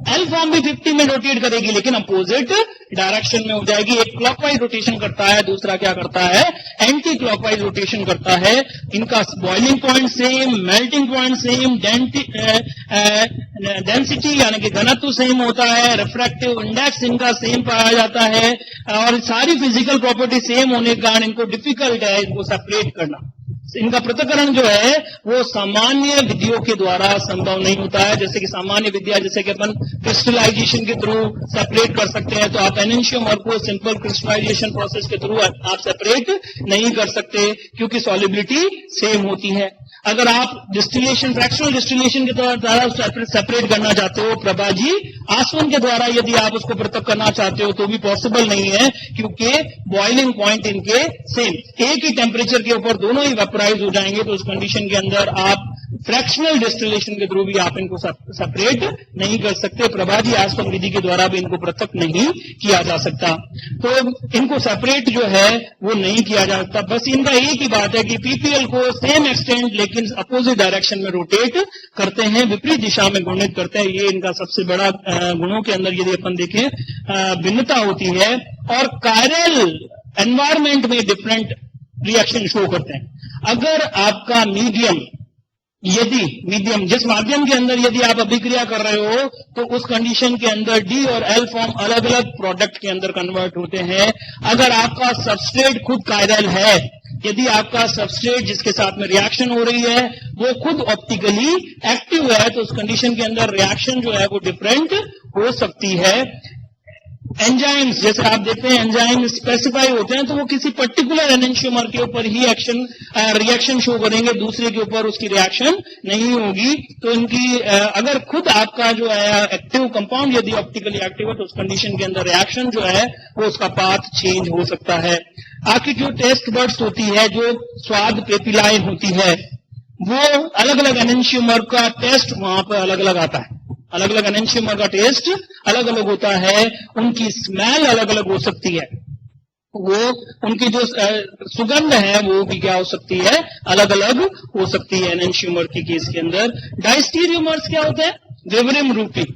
Speaker 1: एल फॉर्म भी 50 में रोटेट करेगी लेकिन अपोजिट डायरेक्शन में हो जाएगी। एक क्लॉकवाइज रोटेशन करता है, दूसरा क्या करता है? एंटी क्लॉकवाइज रोटेशन करता है। इनका boiling point same, melting point same, density यानी कि घनत्व सेम होता है, रिफ्रैक्टिव इंडेक्स इनका सेम पाया जाता है और सारी फिजिकल प्रॉपर्टी सेम होने के कारण इनको डिफिकल्ट है इनको सेपरेट करना। इनका पृथक्करण जो है वो सामान्य विधियों के द्वारा संभव नहीं होता है। जैसे कि सामान्य विधिया, जैसे कि अपन क्रिस्टलाइजेशन के थ्रू सेपरेट कर सकते हैं, तो आप एनेंशियोमर को सिंपल क्रिस्टलाइजेशन प्रोसेस के थ्रू आप सेपरेट नहीं कर सकते क्योंकि सॉलिबिलिटी सेम होती है। अगर आप डिस्टिलेशन, फ्रैक्शनल डिस्टिलेशन के द्वारा सेपरेट करना चाहते हो, प्रभा जी आसवन के द्वारा यदि आप उसको पृथक करना चाहते हो तो भी पॉसिबल नहीं है क्योंकि बॉइलिंग पॉइंट इनके सेम, एक ही टेम्परेचर के ऊपर दोनों ही वेपराइज हो जाएंगे, तो उस कंडीशन के अंदर आप फ्रैक्शनल डिस्टिलेशन के थ्रू भी आप इनको सेपरेट नहीं कर सकते। प्रभा जी आसवन विधि के द्वारा भी इनको पृथक नहीं किया जा सकता, तो इनको सेपरेट जो है वो नहीं किया जा सकता। बस इनका एक ही बात है कि पीपीएल को सेम एक्सटेंट लेकिन अपोजिट डायरेक्शन में रोटेट करते हैं, विपरीत दिशा में घूर्णित करते हैं। ये इनका सबसे बड़ा गुणों के अंदर यदि अपन देखें भिन्नता होती है। और कायरल एनवायरमेंट में डिफरेंट रिएक्शन शो करते हैं। अगर आपका मीडियम जिस माध्यम के अंदर यदि आप अभिक्रिया कर रहे हो तो उस कंडीशन के अंदर डी और एल फॉर्म अलग अलग प्रोडक्ट के अंदर कन्वर्ट होते हैं। अगर आपका सबस्ट्रेट खुद कायरल है, यदि आपका सबस्ट्रेट जिसके साथ में रिएक्शन हो रही है वो खुद ऑप्टिकली एक्टिव है, तो उस कंडीशन के अंदर रिएक्शन जो है वो डिफरेंट हो सकती है। एंजाइम्स, जैसे आप देखते हैं एंजाइम स्पेसिफाई होते हैं तो वो किसी पर्टिकुलर एनेंशियोमर के ऊपर ही रिएक्शन शो करेंगे, दूसरे के ऊपर उसकी रिएक्शन नहीं होगी। तो इनकी अगर खुद आपका जो है एक्टिव कंपाउंड यदि ऑप्टिकली एक्टिव है तो उस कंडीशन के अंदर रिएक्शन जो है वो उसका पाथ चेंज हो सकता है। आपकी जो टेस्ट बर्ड्स होती है, जो स्वाद पेपिलाए होती है, वो अलग अलग एनेंशियोमर का टेस्ट वहां पर अलग अलग आता है। अलग अलग एनेंशियोमर का टेस्ट अलग अलग होता है, उनकी स्मेल अलग अलग हो सकती है, वो उनकी जो सुगंध है वो भी क्या हो सकती है? अलग अलग हो सकती है एनेंशियोमर के केस के अंदर। डायस्टीरियोमर्स क्या होते हैं? विवरिम रूपी।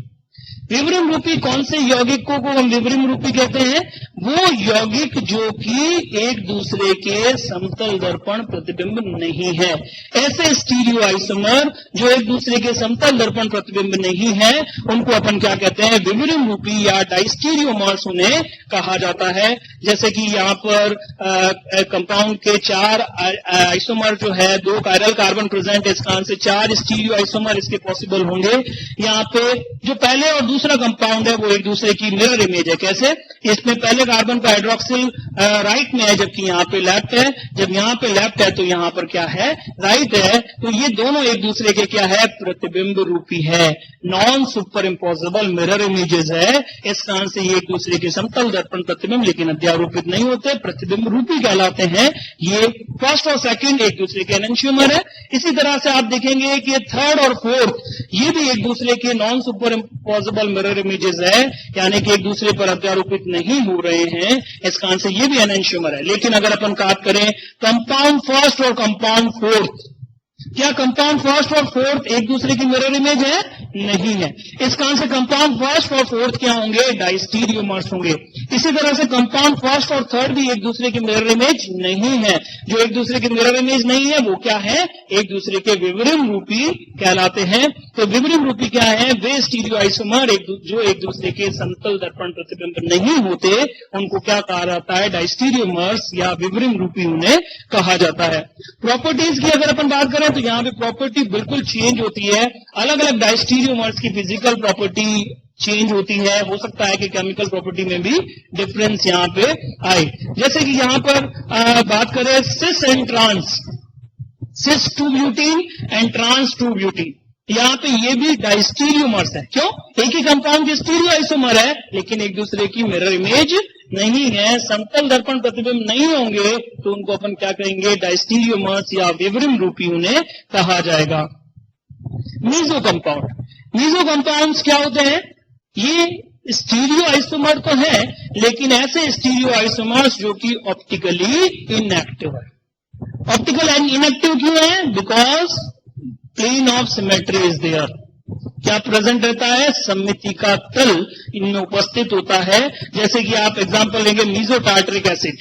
Speaker 1: विवरिम रूपी कौन से यौगिकों को हम विवरिम रूपी कहते हैं? वो यौगिक जो कि एक दूसरे के समतल दर्पण प्रतिबिंब नहीं है। ऐसे स्टीरियो आइसोमर जो एक दूसरे के समतल दर्पण प्रतिबिंब नहीं है उनको अपन क्या कहते हैं, विवरिम रूपी या डाइस्टीरियोमर्स उन्हें कहा जाता है। जैसे कि यहाँ पर कंपाउंड के 4 आइसोमर जो है, 2 कायरल कार्बन प्रेजेंट, इस कारण से 4 स्टीरियो आइसोमर इसके पॉसिबल होंगे। यहाँ पे जो पहले और दूसरा कंपाउंड है वो एक दूसरे की मिरर इमेज है। कैसे? इसमें पहले कार्बन का हाइड्रोक्सिल राइट में है जबकि यहाँ पे लेफ्ट है। जब यहाँ पे लेफ्ट है तो यहाँ पर क्या है, राइट है। तो ये दोनों एक दूसरे के क्या है, प्रतिबिंब रूपी है, non super imposable mirror images है। इस कारण से ये एक दूसरे के समतल दर्पण प्रतिबिंब लेकिन अध्यारोपित नहीं होते, प्रतिबिंब रूपी कहलाते हैं। ये फर्स्ट और सेकंड एक दूसरे के एनेंशियोमर है। इसी तरह से आप देखेंगे कि थर्ड और फोर्थ ये भी एक दूसरे के non super imposable mirror images है, यानी कि एक दूसरे पर अध्यारोपित नहीं हो रहे हैं। इस कारण से ये भी एनेंशियोमर है। लेकिन अगर अपन बात करें कंपाउंड फर्स्ट और कंपाउंड फोर्थ, क्या कंपाउंड फर्स्ट और फोर्थ एक दूसरे की मिरर इमेज है? नहीं है। इस कारण से कंपाउंड फर्स्ट और फोर्थ क्या होंगे, डाइस्टीरियोमर्स होंगे। इसी तरह से कंपाउंड फर्स्ट और थर्ड भी एक दूसरे की मिरर इमेज नहीं है। जो एक दूसरे की मिरर इमेज नहीं है वो क्या है, एक दूसरे के विवरिम रूपी कहलाते हैं। तो विवरिम रूपी क्या है, वे स्टीरियो आइसोमर जो एक दूसरे के समतल दर्पण प्रतिबिंब नहीं होते उनको क्या कहा जाता है, डाइस्टीरियोमर्स या विवरिम रूपी उन्हें कहा जाता है। प्रॉपर्टीज की अगर अपन बात करें तो यहाँ पे प्रॉपर्टी बिल्कुल चेंज होती है। अलग अलग डाइस्टीरियोमर्स की फिजिकल प्रॉपर्टी चेंज होती है। हो सकता है कि केमिकल प्रॉपर्टी में भी डिफरेंस यहाँ पे आए। जैसे कि यहाँ पर बात करें cis and trans, cis two butene and trans two butene, यहाँ पे ये भी डाइस्टीरियोमर्स है। क्यों? एक ही कंपाउंड की स्टीरियो आइसोमर है लेकिन एक दूसरे की मिरर इमेज नहीं है, समतल दर्पण प्रतिबिंब नहीं होंगे, तो उनको अपन क्या कहेंगे, डाइस्टीरियोमर्स या विवरिम रूपी उन्हें कहा जाएगा। मीजो कंपाउंड, मीजो कंपाउंड्स क्या होते हैं, ये स्टीरियो आइसोमर तो है लेकिन ऐसे स्टीरियो आइसोमर्स जो कि ऑप्टिकली इनएक्टिव है। ऑप्टिकल एंड इनएक्टिव क्यों है? Because plane of symmetry is there. क्या प्रेजेंट रहता है, सममिति का तल इनमें उपस्थित होता है। जैसे कि आप एग्जांपल लेंगे meso tartaric acid,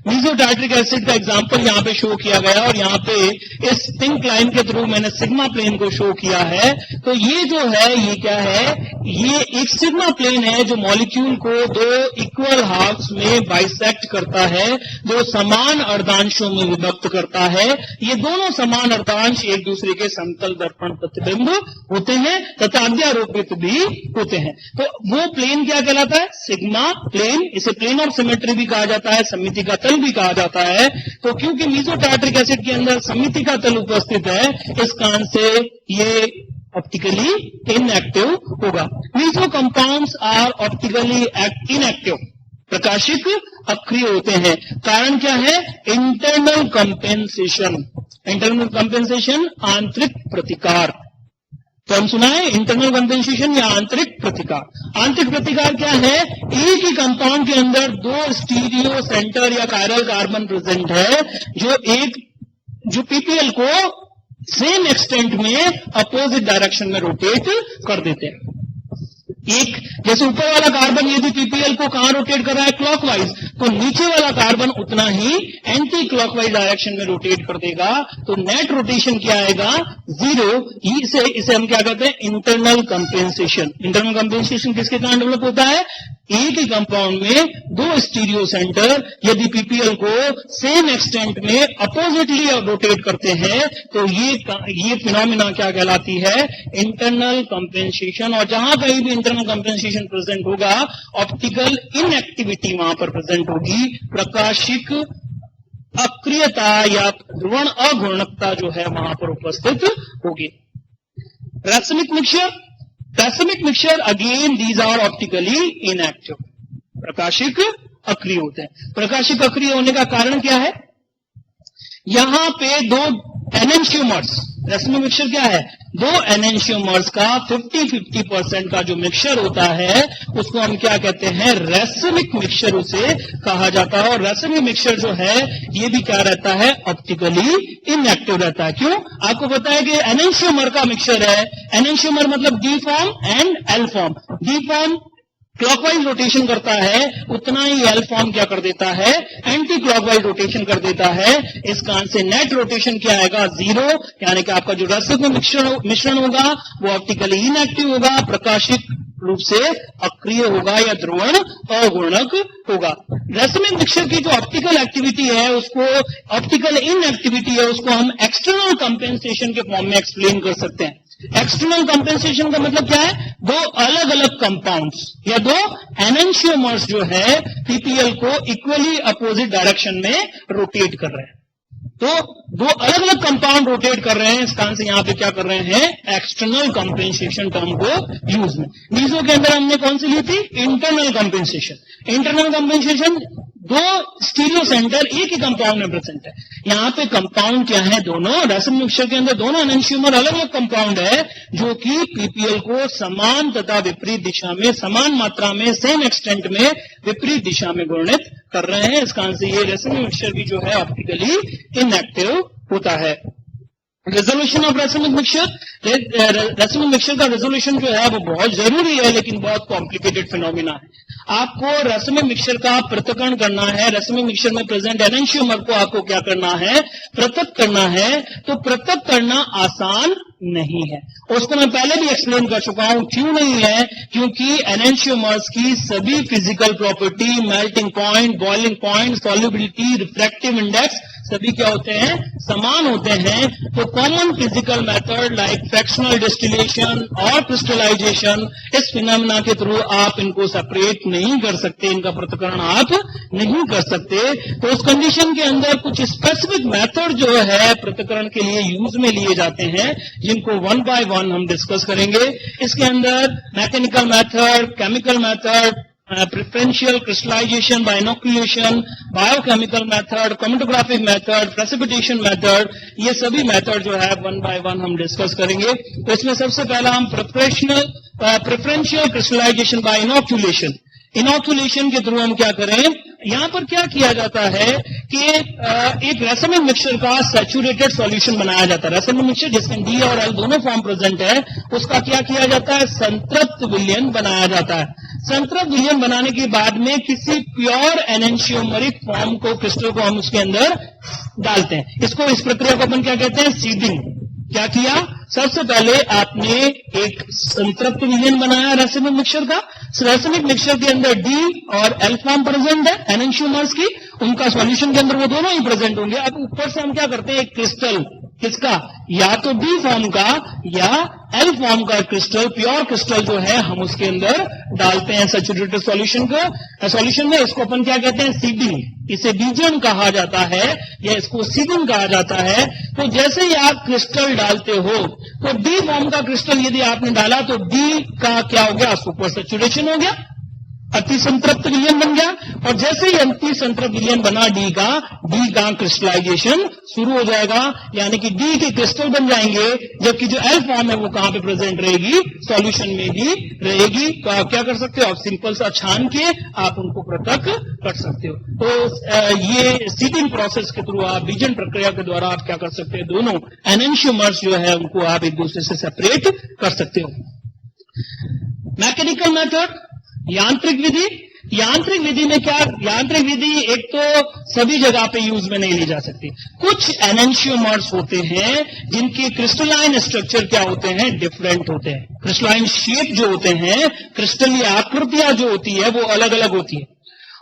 Speaker 1: meso tartaric acid का एग्जांपल यहाँ पे शो किया गया और यहाँ पे इस थिंक लाइन के थ्रू मैंने सिग्मा प्लेन को शो किया है। तो ये जो है ये क्या है, ये एक सिग्मा प्लेन है जो मॉलिक्यूल को 2 इक्वल हाफ्स में बाइसेक्ट करता है, 2 समान अर्धांशों में विभक्त करता है। ये दोनों समान अर्धांश एक दूसरे के समतल दर्पण प्रतिबिंब होते हैं तथा अध्यारोपित भी होते हैं। तो वो प्लेन क्या कहलाता है, सिग्मा प्लेन। इसे प्लेन ऑफ सिमेट्री भी कहा जाता है, सममिति का तल भी कहा जाता है। तो क्योंकि मीजो टार्टरिक एसिड के अंदर सममिति का तल उपस्थित है इस कारण से ये ऑप्टिकली इनएक्टिव होगा। Meso compounds are optically inactive, प्रकाशिक अक्रिय होते हैं। कारण क्या है, इंटरनल कंपेंसेशन। इंटरनल कंपेंसेशन आंतरिक प्रतिकार। तो हम सुना है इंटरनल कंपेंसेशन या आंतरिक प्रतिकार। आंतरिक प्रतिकार क्या है, एक ही कंपाउंड के अंदर 2 स्टीरियो सेंटर या कायरल कार्बन प्रेजेंट है जो पीपीएल को सेम एक्सटेंट में अपोजिट डायरेक्शन में रोटेट कर देते हैं। एक जैसे ऊपर वाला कार्बन यदि पीपीएल को कहां रोटेट कर रहा है, क्लॉकवाइज, तो नीचे वाला कार्बन उतना ही एंटी क्लॉकवाइज डायरेक्शन में रोटेट कर देगा। तो नेट रोटेशन क्या आएगा, 0। इसे हम क्या कहते हैं, इंटरनल कंपेंसेशन। इंटरनल कंपेंसेशन किसके कारण डेवलप होता है, एक ही कंपाउंड में 2 स्टीरियो सेंटर यदि पीपीएल को सेम एक्सटेंट में अपोजिटली रोटेट करते हैं तो ये फिनोमिना क्या कहलाती है, इंटरनल कंपेंसेशन। और जहां कहीं भी इंटरनल कंपेंसेशन प्रेजेंट होगा ऑप्टिकल इनएक्टिविटी वहां पर प्रेजेंट होगी, प्रकाशिक अक्रियता या ध्रुवण अघूर्णकता जो है वहां पर उपस्थित होगी। Racemic mixture, racemic mixture again these are optically inactive, प्रकाशिक अक्रिय होते हैं। प्रकाशिक अक्रिय होने का कारण क्या है, यहां पे 2 एनेंशियोमर्स, रैसमिक मिक्सचर क्या है, 2 एनेंशियोमर्स का 50-50% का जो मिक्सचर होता है उसको हम क्या कहते हैं, रैसमिक मिक्सचर उसे कहा जाता है। और रैसमिक मिक्सचर जो है ये भी क्या रहता है, ऑप्टिकली इनएक्टिव रहता है। क्यों, आपको पता है कि एनेंशियोमर का मिक्सचर है, एनेंशियोमर मतलब D form and L form. D form clockwise rotation करता है उतना ही एल फॉर्म क्या कर देता है, एंटी क्लॉकवाइज रोटेशन कर देता है। इस कारण से नेट रोटेशन क्या आएगा, 0, यानी कि आपका जो रसद में मिश्रण होगा वो ऑप्टिकली इनएक्टिव होगा, प्रकाशिक रूप से अक्रिय होगा या ध्रुवण अगुणक होगा। रसमिक मिक्सचर की जो ऑप्टिकल एक्टिविटी है उसको, ऑप्टिकल इनएक्टिविटी है उसको हम एक्सटर्नल कंपेंसेशन के फॉर्म में एक्सप्लेन कर सकते हैं। एक्सटर्नल कंपेंसेशन का मतलब क्या है, दो अलग अलग कंपाउंड्स या दो एनेंशियोमर्स जो है पीपीएल को इक्वली अपोजिट डायरेक्शन में रोटेट कर रहे हैं। तो दो अलग अलग कंपाउंड रोटेट कर रहे हैं, इस कारण से यहां पे क्या कर रहे हैं, एक्सटर्नल कंपेंसेशन टर्म को यूज में। नीजो के अंदर हमने कौन सी ली थी, इंटरनल कंपेंसेशन। इंटरनल कंपेंसेशन दो स्टीरियो सेंटर एक ही कंपाउंड में प्रेजेंट है। यहां पे कंपाउंड क्या है, दोनों रसम मिक्सचर के अंदर दोनों एनेंशियोमर अलग अलग कंपाउंड है जो कि पीपीएल को समान तथा विपरीत दिशा में, समान मात्रा में, सेम एक्सटेंट में विपरीत दिशा में घूर्णित कर रहे हैं। इस कारण से ये रसम मिक्सचर भी जो है ऑप्टिकली इनएक्टिव होता है। Resolution of racemic mixture, racemic mixture का रेजोल्यूशन जो है वो बहुत जरूरी है लेकिन बहुत कॉम्प्लिकेटेड फिनोमिना है। आपको रेसमिक मिक्सचर का पृथक्करण करना है, रेसमिक मिक्सचर में प्रेजेंट एनेंशियोमर को आपको क्या करना है, पृथक करना है। तो पृथक करना आसान नहीं है, उसको मैं पहले भी एक्सप्लेन कर चुका हूं। क्यों नहीं है, क्योंकि एनेंशियोमर्स की सभी physical property, melting point, boiling point, solubility, refractive index सभी क्या होते हैं, समान होते हैं। तो common physical method like fractional distillation और क्रिस्टलाइजेशन, इस फिनोमेना के थ्रू आप इनको सेपरेट नहीं कर सकते, इनका पृथक्करण आप नहीं कर सकते। तो उस कंडीशन के अंदर कुछ स्पेसिफिक मेथड जो है पृथक्करण के लिए यूज में लिए जाते हैं, जिनको 1 by 1 हम डिस्कस करेंगे। इसके अंदर mechanical method, chemical method, preferential crystallization by inoculation, biochemical method, chromatographic method, precipitation method, ये सभी मेथड जो है 1 by 1 हम डिस्कस करेंगे। तो इसमें सबसे पहला हम preferential crystallization by inoculation, inoculation के थ्रू हम क्या करें, यहां पर क्या किया जाता है कि एक रेसमिक मिक्सचर का सैचुरेटेड सॉल्यूशन बनाया जाता है। रेसमिक मिक्सचर जिसमें डी और एल दोनों फॉर्म प्रेजेंट है, उसका क्या किया जाता है, संतृप्त विलयन बनाया जाता है। संतृप्त विलयन बनाने के बाद में किसी प्योर एनेंशियोमरिक फॉर्म को, क्रिस्टल को हम उसके अंदर डालते हैं। इसको, इस प्रक्रिया को अपन क्या कहते हैं, सीडिंग। क्या किया, सबसे पहले आपने एक संतृप्त विलयन बनाया रेसमिक मिक्सचर का। रेसमिक मिक्सचर के अंदर डी और एल फॉर्म प्रेजेंट है एनेंशियोमर्स की, उनका सॉल्यूशन के अंदर वो दोनों ही प्रेजेंट होंगे। अब ऊपर से हम क्या करते हैं, एक क्रिस्टल, किसका, या तो डी फॉर्म का या एल फॉर्म का क्रिस्टल, प्योर क्रिस्टल जो है हम उसके अंदर डालते हैं सैचुरेटेड सॉल्यूशन को। सॉल्यूशन में इसको अपन क्या कहते हैं, सीडिंग। इसे बीजन कहा जाता है या इसको सीडिंग कहा जाता है। तो जैसे ही आप क्रिस्टल डालते हो तो डी फॉर्म का क्रिस्टल यदि आपने डाला तो डी का क्या हो गया, सुपर सैचुरेशन हो गया, अति संतृप्त विलयन बन गया। और जैसे ही अति संतृप्त विलयन बना डी का क्रिस्टलाइजेशन शुरू हो जाएगा, यानी कि डी के क्रिस्टल बन जाएंगे, जबकि जो एल फॉर्म है वो कहां पे प्रेजेंट रहेगी, सॉल्यूशन में ही रहेगी। तो आप क्या कर सकते हो, आप सिंपल सा छान के आप उनको पृथक कर सकते हो। तो ये सीडिंग प्रोसेस के थ्रू, आप बीजन प्रक्रिया के द्वारा आप क्या कर सकते हैं, दोनों एनेंशियोमर्स जो है उनको आप एक दूसरे से सेपरेट कर सकते हो। मैकेनिकल मेथड, यांत्रिक विधि। यांत्रिक विधि में क्या, यांत्रिक विधि एक तो सभी जगह पे यूज में नहीं ली जा सकती। कुछ एनेंशियोमर्स होते हैं जिनके क्रिस्टलाइन स्ट्रक्चर क्या होते हैं, डिफरेंट होते हैं। क्रिस्टलाइन शेप जो होते हैं, क्रिस्टलीय आकृतियां जो होती है वो अलग अलग होती है।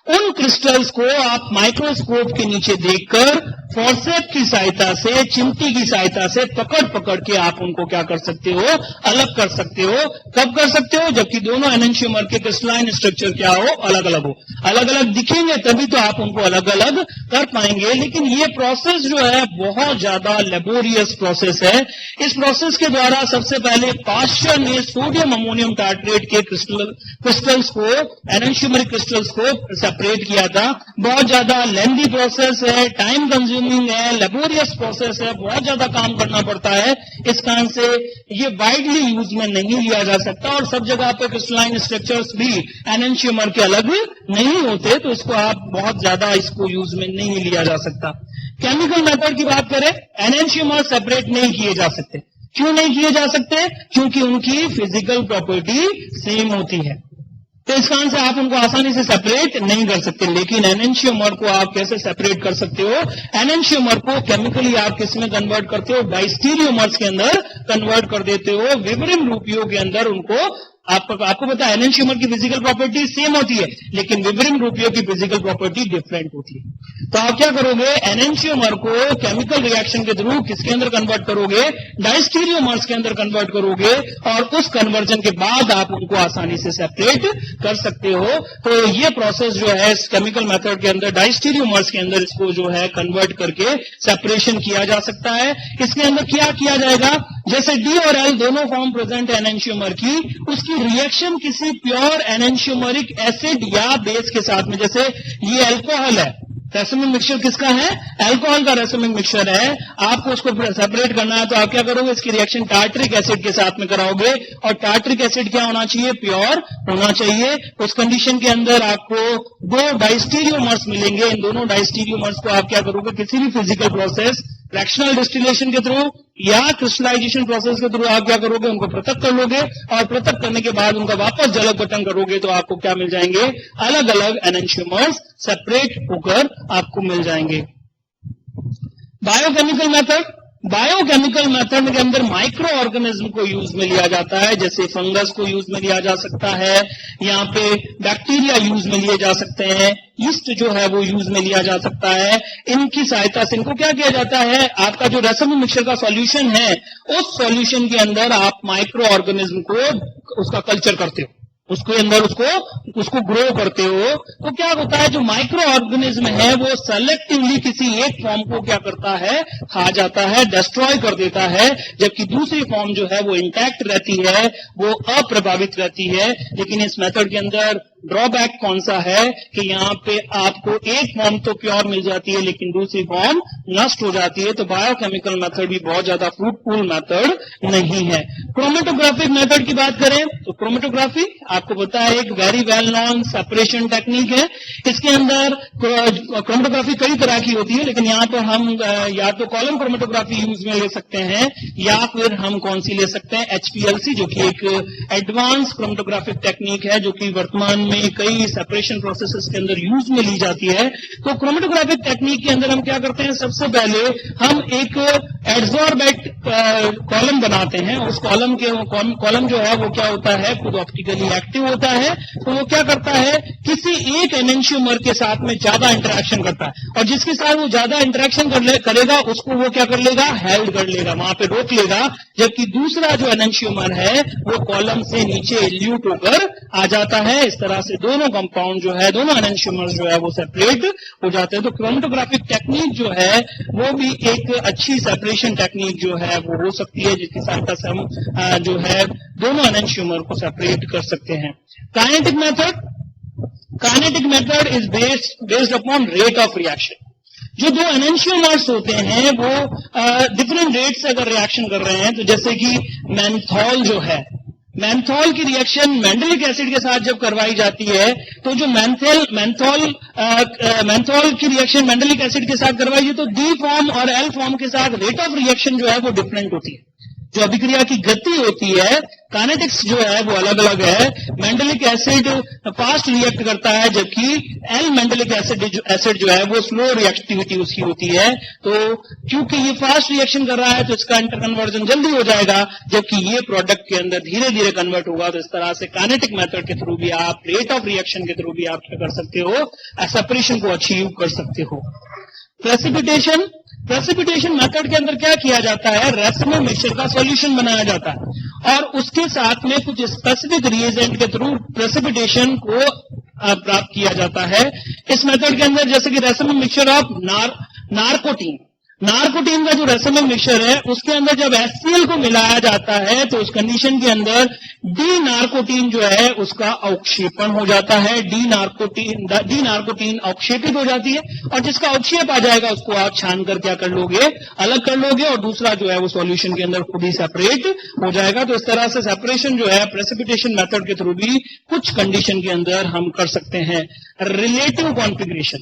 Speaker 1: उन क्रिस्टल्स को आप माइक्रोस्कोप के नीचे देखकर फोर्सेप की सहायता से, चिमटी की सहायता से पकड़ के आप उनको क्या कर सकते हो, अलग कर सकते हो। कब कर सकते हो, जबकि दोनों एनेंशियोमर के क्रिस्टलाइन स्ट्रक्चर क्या हो, अलग अलग हो। अलग अलग दिखेंगे तभी तो आप उनको अलग अलग कर पाएंगे। लेकिन ये प्रोसेस जो है बहुत ज्यादा लेबोरियस प्रोसेस है। इस प्रोसेस के द्वारा सबसे पहले पाश्चर ने सोडियम अमोनियम टार्ट्रेट के क्रिस्टल्स को, एनेंशियोमरिक क्रिस्टल्स को सेपरेट किया था। बहुत ज्यादा लेंथी प्रोसेस है, टाइम कंज्यूमिंग है, लेबोरियस प्रोसेस है, बहुत ज्यादा काम करना पड़ता है। इस कारण से ये वाइडली यूज में नहीं लिया जा सकता और सब जगह पे क्रिस्टलाइन स्ट्रक्चर्स भी एनेंशियोमर के अलग नहीं होते, तो इसको आप बहुत ज्यादा इसको यूज में नहीं लिया जा सकता। केमिकल मेथड की बात करें, एनेंशियोमर सेपरेट नहीं किए जा सकते। क्यों नहीं किए जा सकते, क्योंकि उनकी फिजिकल प्रॉपर्टी सेम होती है। तो इस कारण से आप उनको आसानी से सेपरेट नहीं कर सकते। लेकिन एनेंशियोमर को आप कैसे सेपरेट कर सकते हो? एनेंशियोमर को केमिकली आप किस में कन्वर्ट करते हो? डाइस्टीरियोमर्स के अंदर कन्वर्ट कर देते हो। विवरिम रूपियों के अंदर उनको आपको पता है एनेंशियोमर की फिजिकल प्रॉपर्टी सेम होती है, लेकिन विवरिम रूपियों की फिजिकल प्रॉपर्टी डिफरेंट होती है। तो आप क्या करोगे? एनेंशियोमर को केमिकल रिएक्शन के थ्रू किसके अंदर कन्वर्ट करोगे? डाइस्टीरियोमर्स के अंदर कन्वर्ट करोगे, और उस कन्वर्जन के बाद आप उनको आसानी से सेपरेट कर सकते हो। तो ये प्रोसेस जो है इस केमिकल मेथड के अंदर डाइस्टीरियोमर्स के अंदर इसको जो है कन्वर्ट करके सेपरेशन किया जा सकता है। इसके अंदर क्या किया जाएगा? जैसे डी और एल दोनों फॉर्म प्रेजेंट है एनेंशियोमर की, उसकी रिएक्शन किसी प्योर एनेंशियोमरिक एसिड या बेस के साथ में, जैसे ये अल्कोहल है, रेसमिक मिक्सचर किसका है? अल्कोहल का रेसमिक मिक्सचर है। आपको उसको सेपरेट करना है तो आप क्या करोगे? इसकी रिएक्शन टार्टरिक एसिड के साथ में कराओगे, और टार्टरिक एसिड क्या होना चाहिए? प्योर होना चाहिए। उस कंडीशन के अंदर आपको दो डाइस्टीरियोमर्स मिलेंगे। इन दोनों डाइस्टीरियोमर्स को आप क्या करोगे? किसी भी फिजिकल प्रोसेस, फ्रैक्शनल डिस्टिलेशन के थ्रू या क्रिस्टलाइजेशन प्रोसेस के थ्रू आप क्या करोगे? उनको पृथक कर लोगे, और पृथक करने के बाद उनका वापस जलक गठन करोगे तो आपको क्या मिल जाएंगे? अलग अलग एनेंशियोमर्स सेपरेट होकर आपको मिल जाएंगे। बायोकेमिकल मेथड, बायोकेमिकल मेथड के अंदर माइक्रो ऑर्गेनिज्म को यूज में लिया जाता है। जैसे फंगस को यूज में लिया जा सकता है, यहाँ पे बैक्टीरिया यूज में लिए जा सकते हैं, यीस्ट जो है वो यूज में लिया जा सकता है। इनकी सहायता से इनको क्या किया जाता है? आपका जो रेसमिक मिक्सचर का सॉल्यूशन है, उस सॉल्यूशन के अंदर आप माइक्रो ऑर्गेनिज्म को उसका कल्चर करते हो, उसके अंदर उसको ग्रो करते हो। तो क्या होता है? जो माइक्रो ऑर्गेनिज्म है वो सेलेक्टिवली किसी एक फॉर्म को क्या करता है? खा जाता है, डिस्ट्रॉय कर देता है, जबकि दूसरी फॉर्म जो है वो इंटैक्ट रहती है, वो अप्रभावित रहती है। लेकिन इस मेथड के अंदर ड्रॉबैक कौन सा है कि यहाँ पे आपको एक फॉर्म तो प्योर मिल जाती है, लेकिन दूसरी फॉर्म नष्ट हो जाती है। तो बायोकेमिकल मेथड भी बहुत ज्यादा फ्रूटफुल मेथड नहीं है। क्रोमेटोग्राफिक मेथड की बात करें तो क्रोमेटोग्राफी आपको पता है एक very well known separation technique है। इसके अंदर क्रोमेटोग्राफी कई तरह की होती है, लेकिन यहाँ पर हम या तो कॉलम क्रोमेटोग्राफी यूज में ले सकते हैं, या फिर हम कौन सी ले सकते हैं? HPLC, जो कि एक एडवांस क्रोमेटोग्राफिक टेक्निक है, जो कि वर्तमान में कई सेपरेशन प्रोसेसेस के अंदर यूज में ली जाती है। तो क्रोमेटोग्राफिक टेक्निक के अंदर हम क्या करते हैं? सबसे पहले हम एक एड्सॉर्बेट कॉलम बनाते हैं। उस कॉलम जो है वो क्या होता है? खुद ऑप्टिकली एक्टिव होता है। तो वो क्या करता है? किसी एक एनेंशियोमर के साथ में ज्यादा इंटरेक्शन करता है, और जिसके साथ वो ज्यादा इंटरेक्शन करेगा उसको वो क्या कर लेगा? हेल्ड कर लेगा, वहां पे रोक लेगा। जबकि दूसरा जो एनेंशियोमर है वो कॉलम से नीचे इल्यूट होकर आ जाता है। इस तरह से दोनों कंपाउंड जो है, दोनों एनेंशियोमर्स जो है वो सेपरेट हो जाते हैं। तो क्रोमेटोग्राफिक टेक्निक जो है वो भी एक अच्छी सेपरेशन टेक्निक जो है वो हो सकती है, जिसकी सहायता से हम जो है दोनों एनेंशियोमर को सेपरेट कर सकते हैं। Kinetic method is based upon rate of reaction. जो दो एनेंशियोमर्स होते हैं वो डिफरेंट रेट से अगर रिएक्शन कर रहे हैं, तो जैसे कि मेंथॉल जो है, मेंथॉल की रिएक्शन मैंडेलिक एसिड के साथ जब करवाई जाती है, तो जो मेंथॉल की रिएक्शन मैंडेलिक एसिड के साथ करवाई है, तो डी फॉर्म और एल फॉर्म के साथ रेट ऑफ रिएक्शन जो है वो डिफरेंट होती है। जो अभिक्रिया की गति होती है, काइनेटिक्स जो है वो अलग अलग है। मैंडेलिक एसिड फास्ट रिएक्ट करता है, जबकि एल मैंडेलिक एसिड जो है वो स्लो रिएक्टिविटी उसकी होती है। तो क्योंकि ये फास्ट रिएक्शन कर रहा है तो इसका इंटर कन्वर्जन जल्दी हो जाएगा, जबकि ये प्रोडक्ट के अंदर धीरे धीरे कन्वर्ट होगा। तो इस तरह से काइनेटिक मेथड के थ्रू भी आप, रेट ऑफ रिएक्शन के थ्रू भी आप क्या कर सकते हो? सेपरेशन को अचीव कर सकते हो। प्रेसिपिटेशन मेथड के अंदर क्या किया जाता है? रेसमिक मिक्सचर का सॉल्यूशन बनाया जाता है, और उसके साथ में कुछ स्पेसिफिक रिएजेंट के थ्रू प्रेसिपिटेशन को प्राप्त किया जाता है। इस मेथड के अंदर जैसे कि रेसमिक मिक्सचर ऑफ नारकोटीन का जो रेसमिक मिक्सचर है, उसके अंदर जब HCl को मिलाया जाता है तो उस कंडीशन के अंदर डी नारकोटीन जो है उसका अवक्षेपण हो जाता है। डी नारकोटीन अवक्षेपित हो जाती है, और जिसका अवक्षेप आ जाएगा उसको आप छान कर क्या कर लोगे? अलग कर लोगे, और दूसरा जो है वो सॉल्यूशन के अंदर खुद ही सेपरेट हो जाएगा। तो इस तरह से सेपरेशन जो है प्रेसिपिटेशन मेथड के थ्रू भी कुछ कंडीशन के अंदर हम कर सकते हैं। रिलेटिव कॉन्फिगरेशन,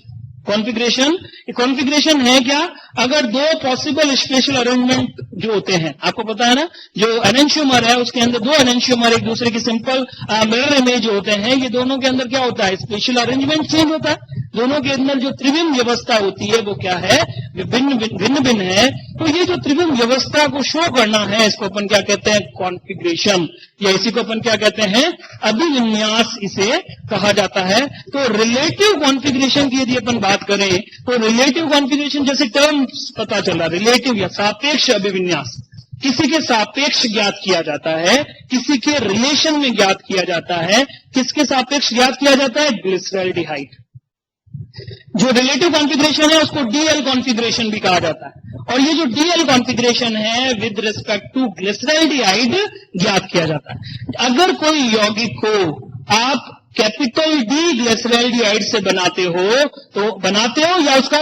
Speaker 1: कॉन्फ़िगरेशन है क्या? अगर दो पॉसिबल स्पेशल अरेंजमेंट जो होते हैं, आपको पता है ना, जो एनेंशियोमर है उसके अंदर दो एनेंशियोमर एक दूसरे की सिंपल मिरर इमेज होते हैं, ये दोनों के अंदर क्या होता है? स्पेशल अरेंजमेंट चेंज होता है। दोनों के अंदर जो त्रिविम व्यवस्था होती है वो क्या है? भिन्न है। तो ये जो त्रिविम व्यवस्था को शो करना है, इसको अपन क्या कहते हैं? कॉन्फ़िगरेशन, या इसी को अपन क्या कहते हैं? अभिविन्यास इसे कहा जाता है। तो रिलेटिव कॉन्फ़िगरेशन की यदि अपन बात करें तो रिलेटिव कॉन्फ़िगरेशन जैसे टर्म पता चला, रिलेटिव या सापेक्ष अभिविन्यास, किसी के सापेक्ष ज्ञात किया जाता है, किसी के रिलेशन में ज्ञात किया जाता है। किसके सापेक्ष ज्ञात किया जाता है? ग्लिसरॉल्डिहाइड। जो रिलेटिव कॉन्फ़िगरेशन है उसको डीएल कॉन्फ़िगरेशन भी कहा जाता है, और ये जो डीएल कॉन्फ़िगरेशन है विद रिस्पेक्ट टू ग्लिसरॉल्डिहाइड ज्ञात किया जाता है। अगर कोई यौगिक को आप कैपिटल डी ग्लिसरॉल्डिहाइड से बनाते हो या उसका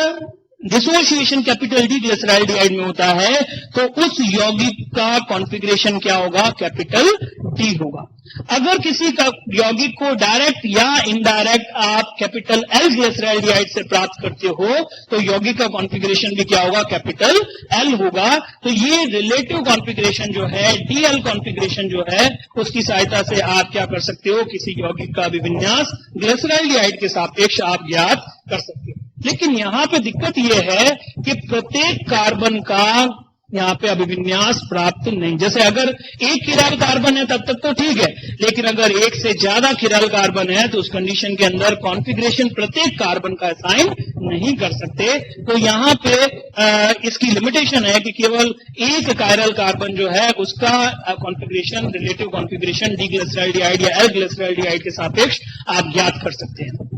Speaker 1: डिसोसिएशन कैपिटल डी ग्लिसरॉल्डिहाइड में होता है, तो उस यौगिक का कॉन्फ़िगरेशन क्या होगा? कैपिटल डी होगा। अगर किसी का यौगिक को डायरेक्ट या इनडायरेक्ट आप कैपिटल एल ग्लिसरॉल्डिहाइड से प्राप्त करते हो तो यौगिक का कॉन्फ़िगरेशन भी क्या होगा? कैपिटल एल होगा। तो ये रिलेटिव कॉन्फ़िगरेशन जो है, डीएल कॉन्फ़िगरेशन जो है, उसकी सहायता से आप क्या कर सकते हो? किसी यौगिक का अभिविन्यास ग्लिसरॉल्डिहाइड के सापेक्ष आप ज्ञात कर सकते हो। लेकिन यहां पे दिक्कत यह है कि प्रत्येक कार्बन का यहां पे अभिविन्यास प्राप्त नहीं। जैसे अगर एक किराल कार्बन है तब तक तो ठीक है, लेकिन अगर एक से ज्यादा किराल कार्बन है तो उस कंडीशन के अंदर कॉन्फ़िगरेशन प्रत्येक कार्बन का असाइन नहीं कर सकते। तो यहां पे इसकी लिमिटेशन है कि केवल एक कायरल कार्बन जो है उसका configuration, relative configuration D glyceraldehyde या एल ग्लिसरॉल्डिहाइड के सापेक्ष आप ज्ञात कर सकते हैं।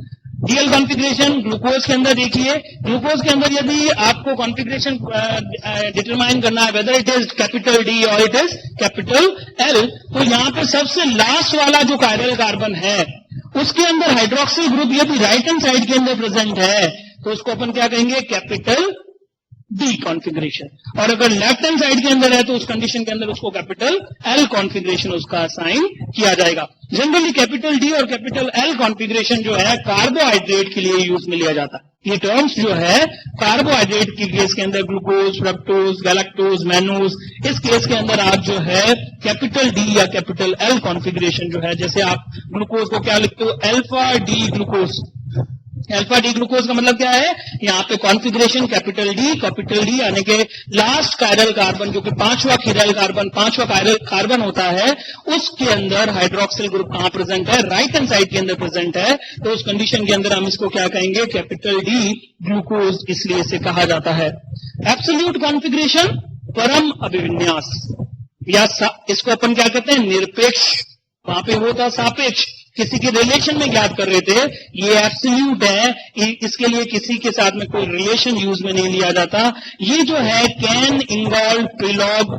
Speaker 1: डीएल कॉन्फ़िगरेशन ग्लूकोज के अंदर देखिए, ग्लूकोज के अंदर यदि आपको कॉन्फ़िगरेशन डिटरमाइन करना है whether it is capital D और इट इज कैपिटल एल, तो यहां पे सबसे लास्ट वाला जो कायरल कार्बन है उसके अंदर हाइड्रोक्सिल ग्रुप यदि राइट हैंड साइड के अंदर प्रेजेंट है तो उसको अपन क्या कहेंगे? Capital D configuration. और अगर लेफ्ट हैंड साइड के अंदर है तो उस कंडीशन के अंदर उसको कैपिटल एल कॉन्फ़िगरेशन उसका असाइन किया जाएगा। जनरली कैपिटल डी और कैपिटल एल कॉन्फ़िगरेशन जो है कार्बोहाइड्रेट के लिए यूज में लिया जाता है। ये टर्म्स जो है कार्बोहाइड्रेट की केस के अंदर ग्लूकोज, फ्रक्टोज, गैलेक्टोज, मैनोज, इस केस के अंदर आप जो है कैपिटल डी या कैपिटल एल कॉन्फ़िगरेशन जो है, जैसे आप ग्लूकोज को क्या लिखते हो? Alpha D glucose. Alpha D glucose का मतलब क्या है? यहाँ पे कॉन्फ़िगरेशन कैपिटल डी यानी कि लास्ट कायरल कार्बन जो कि पांचवा कायरल कार्बन होता है उसके अंदर हाइड्रोक्सिल ग्रुप कहां प्रेजेंट है? राइट हैंड साइड के अंदर प्रेजेंट है। तो उस कंडीशन के अंदर हम इसको क्या कहेंगे? कैपिटल डी ग्लूकोज इसलिए इसे कहा जाता है। एब्सोल्यूट कॉन्फ़िगरेशन, परम अभिविन्यास, या इसको अपन क्या कहते हैं? निरपेक्ष। वहां पे होता सापेक्ष, किसी के रिलेशन में ज्ञात कर रहे थे, ये एब्सोल्यूट है, इसके लिए किसी के साथ में कोई रिलेशन यूज में नहीं लिया जाता। ये जो है कैन, इंगॉल्ड, प्रिलॉग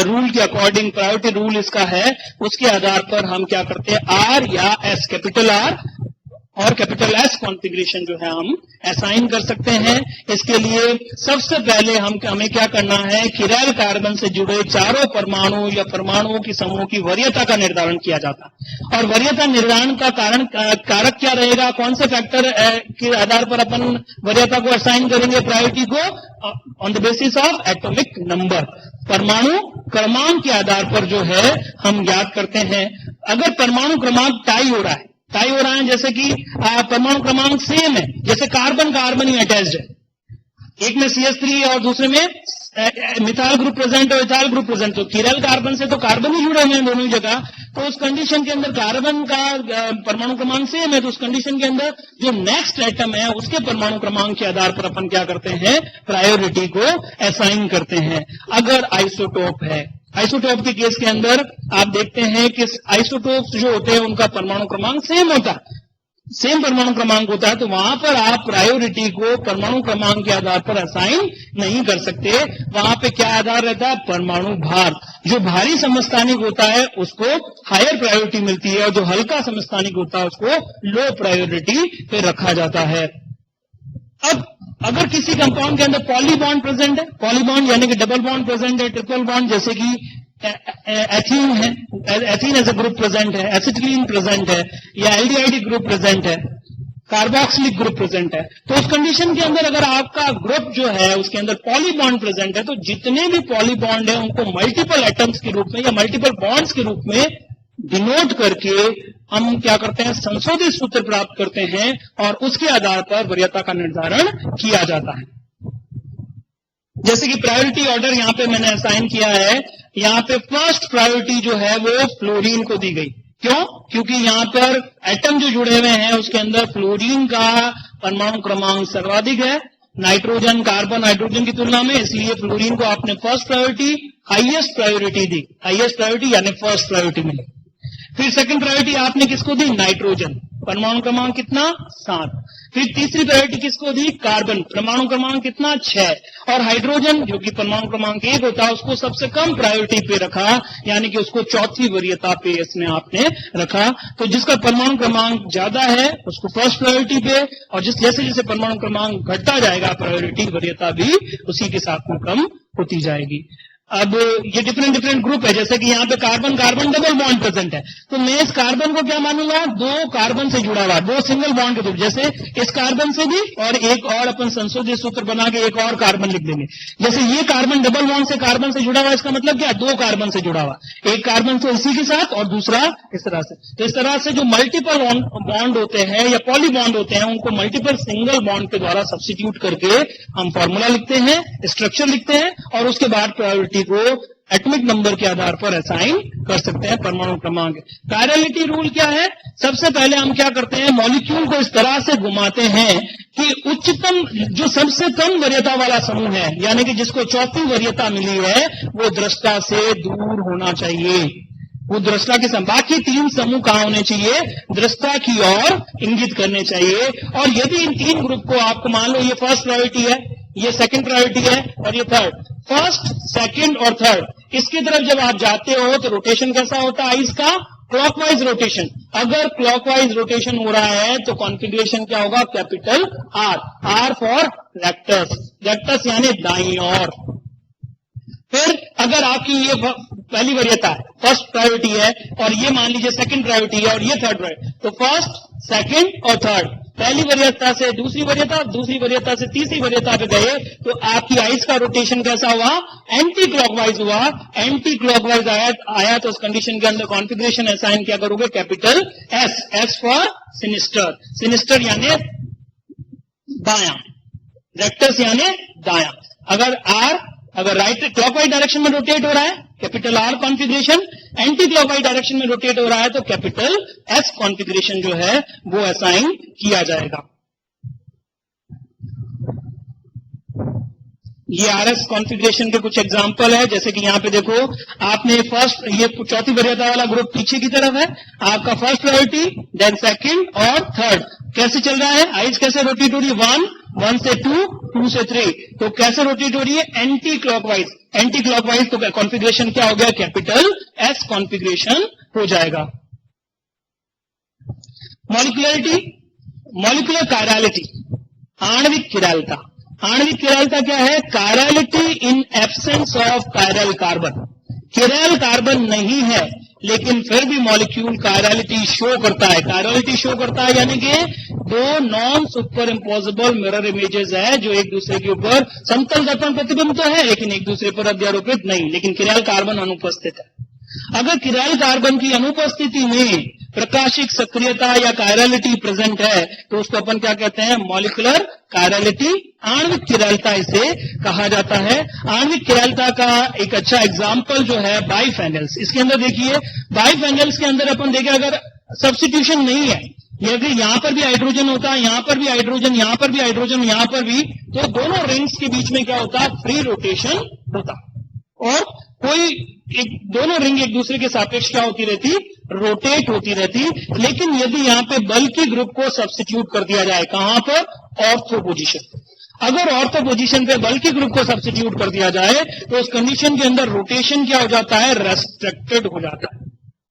Speaker 1: रूल के अकॉर्डिंग, प्रायोरिटी रूल इसका है, उसके आधार पर हम क्या करते हैं? आर या एस, कैपिटल आर और कैपिटल एस कॉन्फ़िगरेशन जो है हम असाइन कर सकते हैं। इसके लिए सबसे पहले हमें क्या करना है? किराल कार्बन से जुड़े चारों परमाणु या परमाणुओं की समूह की वरीयता का निर्धारण किया जाता है। और वरीयता निर्धारण का कारक क्या रहेगा? कौन से फैक्टर के आधार पर अपन वरीयता को असाइन करेंगे? प्रायोरिटी को on the basis of atomic number, परमाणु क्रमांक के आधार पर जो है हम ज्ञात करते हैं। अगर परमाणु क्रमांक टाई हो रहा है, जैसे कि परमाणु क्रमांक सेम है, जैसे कार्बन ही अटैच्ड है, एक में CH3 और दूसरे में मिथाइल ग्रुप प्रेजेंट और इथाइल ग्रुप प्रेजेंट, तो किरल कार्बन से तो कार्बन ही जुड़े हुए हैं दोनों ही जगह। तो उस कंडीशन के अंदर कार्बन का परमाणु क्रमांक सेम है, तो उस कंडीशन के अंदर जो नेक्स्ट एटम है उसके परमाणु क्रमांक के आधार पर अपन क्या करते हैं? प्रायोरिटी को असाइन करते हैं। अगर आइसोटोप है, आइसोटोप के केस के अंदर आप देखते हैं कि आइसोटोप्स जो होते हैं उनका परमाणु क्रमांक सेम होता है, सेम परमाणु क्रमांक होता है, तो वहां पर आप प्रायोरिटी को परमाणु क्रमांक के आधार पर असाइन नहीं कर सकते। वहां पे क्या आधार रहता है? परमाणु भार। जो भारी समस्थानिक होता है उसको हायर प्रायोरिटी मिलती है, और जो हल्का समस्थानिक होता है उसको लो प्रायोरिटी पे रखा जाता है। अब अगर किसी कंपाउंड के अंदर पॉलीबॉन्ड प्रेजेंट है, पॉलीबॉन्ड यानी कि डबल बॉन्ड प्रेजेंट है, ट्रिपल बॉन्ड, जैसे कि एथीन है, ethene as a group present है, एसिटिलीन प्रेजेंट है, या एल्डिहाइड ग्रुप प्रेजेंट है, कार्बोक्सिलिक ग्रुप प्रेजेंट है, तो उस कंडीशन के अंदर अगर आपका ग्रुप जो है उसके अंदर पॉली बॉन्ड प्रेजेंट है, तो जितने भी पॉली बॉन्ड है उनको मल्टीपल एटम्स के रूप में या मल्टीपल बॉन्ड्स के रूप में डिनोट करके हम क्या करते हैं, संशोधित सूत्र प्राप्त करते हैं और उसके आधार पर वरीयता का निर्धारण किया जाता है। जैसे कि प्रायोरिटी ऑर्डर यहां पे मैंने असाइन किया है, यहां पे फर्स्ट प्रायोरिटी जो है वो फ्लोरीन को दी गई। क्यों? क्योंकि यहां पर एटम जो जुड़े हुए हैं उसके अंदर फ्लोरीन का परमाणु क्रमांक सर्वाधिक है नाइट्रोजन, कार्बन, हाइड्रोजन की तुलना में, इसलिए फ्लोरीन को आपने फर्स्ट प्रायोरिटी, हाईएस्ट प्रायोरिटी दी, हाईएस्ट प्रायोरिटी यानी फर्स्ट प्रायोरिटी मिली। फिर सेकंड प्रायोरिटी आपने किसको दी? नाइट्रोजन, परमाणु क्रमांक कितना? 7। फिर तीसरी प्रायोरिटी किसको दी? कार्बन, परमाणु क्रमांक कितना? 6। और हाइड्रोजन जो कि परमाणु क्रमांक 1 होता है उसको सबसे कम प्रायोरिटी पे रखा, यानी कि उसको चौथी वरीयता पे इसमें आपने रखा। तो जिसका परमाणु क्रमांक ज्यादा है उसको फर्स्ट प्रायोरिटी पे, और जैसे जैसे परमाणु क्रमांक घटता जाएगा प्रायोरिटी वरीयता भी उसी के साथ में कम होती जाएगी। अब ये डिफरेंट ग्रुप है, जैसे कि यहाँ पे carbon carbon double bond present है, तो मैं इस कार्बन को क्या मानूंगा? 2 कार्बन से जुड़ा हुआ, 2 सिंगल बॉन्ड के रूप, जैसे इस कार्बन से भी और एक और अपन संशोधित सूत्र बना के एक और कार्बन लिख देंगे। जैसे ये कार्बन डबल बॉन्ड से कार्बन से जुड़ा हुआ, इसका मतलब क्या? 2 कार्बन से जुड़ा हुआ, एक कार्बन से इसी के साथ और दूसरा इस तरह से। तो इस तरह से जो मल्टीपल बॉन्ड होते हैं या पॉली बॉन्ड होते हैं उनको मल्टीपल सिंगल बॉन्ड के द्वारा सब्स्टिट्यूट करके हम फॉर्मूला लिखते हैं, स्ट्रक्चर लिखते हैं और उसके बाद प्रायोरिटी को एटॉमिक नंबर के आधार पर असाइन कर सकते हैं परमाणु क्रमांक। कायरलिटी रूल क्या है? सबसे पहले हम क्या करते हैं, मॉलिक्यूल को इस तरह से घुमाते हैं कि उच्चतम जो सबसे कम वरीयता वाला समूह है, यानी कि जिसको चौथी वरीयता मिली है, वो दृष्टा से दूर होना चाहिए। वो दृष्टा के बाकी 3 समूह कहां होने चाहिए? दृष्टा की ओर इंगित करने चाहिए। और यदि इन 3 ग्रुप को आपको मान लो ये फर्स्ट प्रायोरिटी है, ये सेकंड प्रायोरिटी है और ये थर्ड, फर्स्ट, सेकंड और थर्ड, इसकी तरफ जब आप जाते हो तो रोटेशन कैसा होता है इसका? Clockwise rotation. अगर क्लॉकवाइज रोटेशन हो रहा है तो कॉन्फ़िगरेशन क्या होगा? Capital R, R for rectus, rectus यानी दाईं ओर। फिर अगर आपकी ये पहली वरीयता है, फर्स्ट प्रायोरिटी है, और ये मान लीजिए सेकंड प्रायोरिटी है और ये थर्ड प्रायोरिटी, तो फर्स्ट, सेकंड और थर्ड, पहली वरीयता से दूसरी वरीयता, दूसरी वरीयता से तीसरी वरीयता पे गए तो आपकी आइस का रोटेशन कैसा हुआ? एंटी क्लॉकवाइज हुआ। एंटी क्लॉकवाइज आया तो उस कंडीशन के अंदर कॉन्फ़िगरेशन असाइन क्या करोगे? Capital S, S for sinister, sinister यानी बायां, रेक्टस यानी दायां। अगर राइट क्लॉकवाइज डायरेक्शन में रोटेट हो रहा है capital R configuration, anti clockwise direction में रोटेट हो रहा है तो कैपिटल एस कॉन्फ़िगरेशन जो है वो असाइन किया जाएगा। ये आरएस कॉन्फ़िगरेशन के कुछ एग्जांपल है, जैसे कि यहां पे देखो आपने फर्स्ट, ये चौथी वरीयता वाला ग्रुप पीछे की तरफ है, आपका फर्स्ट प्रायोरिटी, देन सेकंड और थर्ड कैसे चल रहा है? आइस कैसे रोटेट हो रही है? 1 से 2, 2 से 3, तो कैसे रोटेट हो रही है? एंटी क्लॉकवाइज, एंटी क्लॉकवाइज, तो कॉन्फ़िगरेशन क्या हो गया? कैपिटल एस कॉन्फ़िगरेशन हो जाएगा। मॉलिक्युलरिटी, मॉलिक्यूलर कायरलिटी, आणविक किरालता। आणविक किरालता क्या है? Chirality in absence of chiral carbon. किरल carbon नहीं है लेकिन फिर भी मॉलिक्यूल कायरलिटी शो करता है। कायरलिटी शो करता है यानी कि 2 non super imposable mirror images है जो एक दूसरे के ऊपर समतल दर्पण प्रतिबिंब तो है लेकिन एक दूसरे पर अध्यारोपित नहीं, लेकिन किरल कार्बन अनुपस्थित है। अगर किरल कार्बन की अनुपस्थिति में प्रकाशिक सक्रियता या कायरलिटी प्रेजेंट है तो उसको अपन क्या कहते हैं? मॉलिक्यूलर कायरलिटी, आणविक किरालता इसे कहा जाता है। आणविक किरालता का एक अच्छा एग्जाम्पल जो है बाइफेनल्स। इसके अंदर देखिए बाइफेनल्स के अंदर अपन देखें अगर सब्स्टिट्यूशन नहीं है, यदि यहां पर भी हाइड्रोजन होता है, यहां पर भी हाइड्रोजन, यहां पर भी हाइड्रोजन, यहां पर भी, तो दोनों रिंग्स के बीच में क्या होता? फ्री रोटेशन होता और दोनों रिंग एक दूसरे के सापेक्ष क्या होती रहती? रोटेट होती रहती। लेकिन यदि यहां पे बल्कि ग्रुप को सब्स्टिट्यूट कर दिया जाए, कहां पर? Ortho position. अगर ऑर्थो पोजीशन पे बल्कि ग्रुप को सब्स्टिट्यूट कर दिया जाए तो उस कंडीशन के अंदर रोटेशन क्या हो जाता है? रेस्ट्रिक्टेड हो जाता है,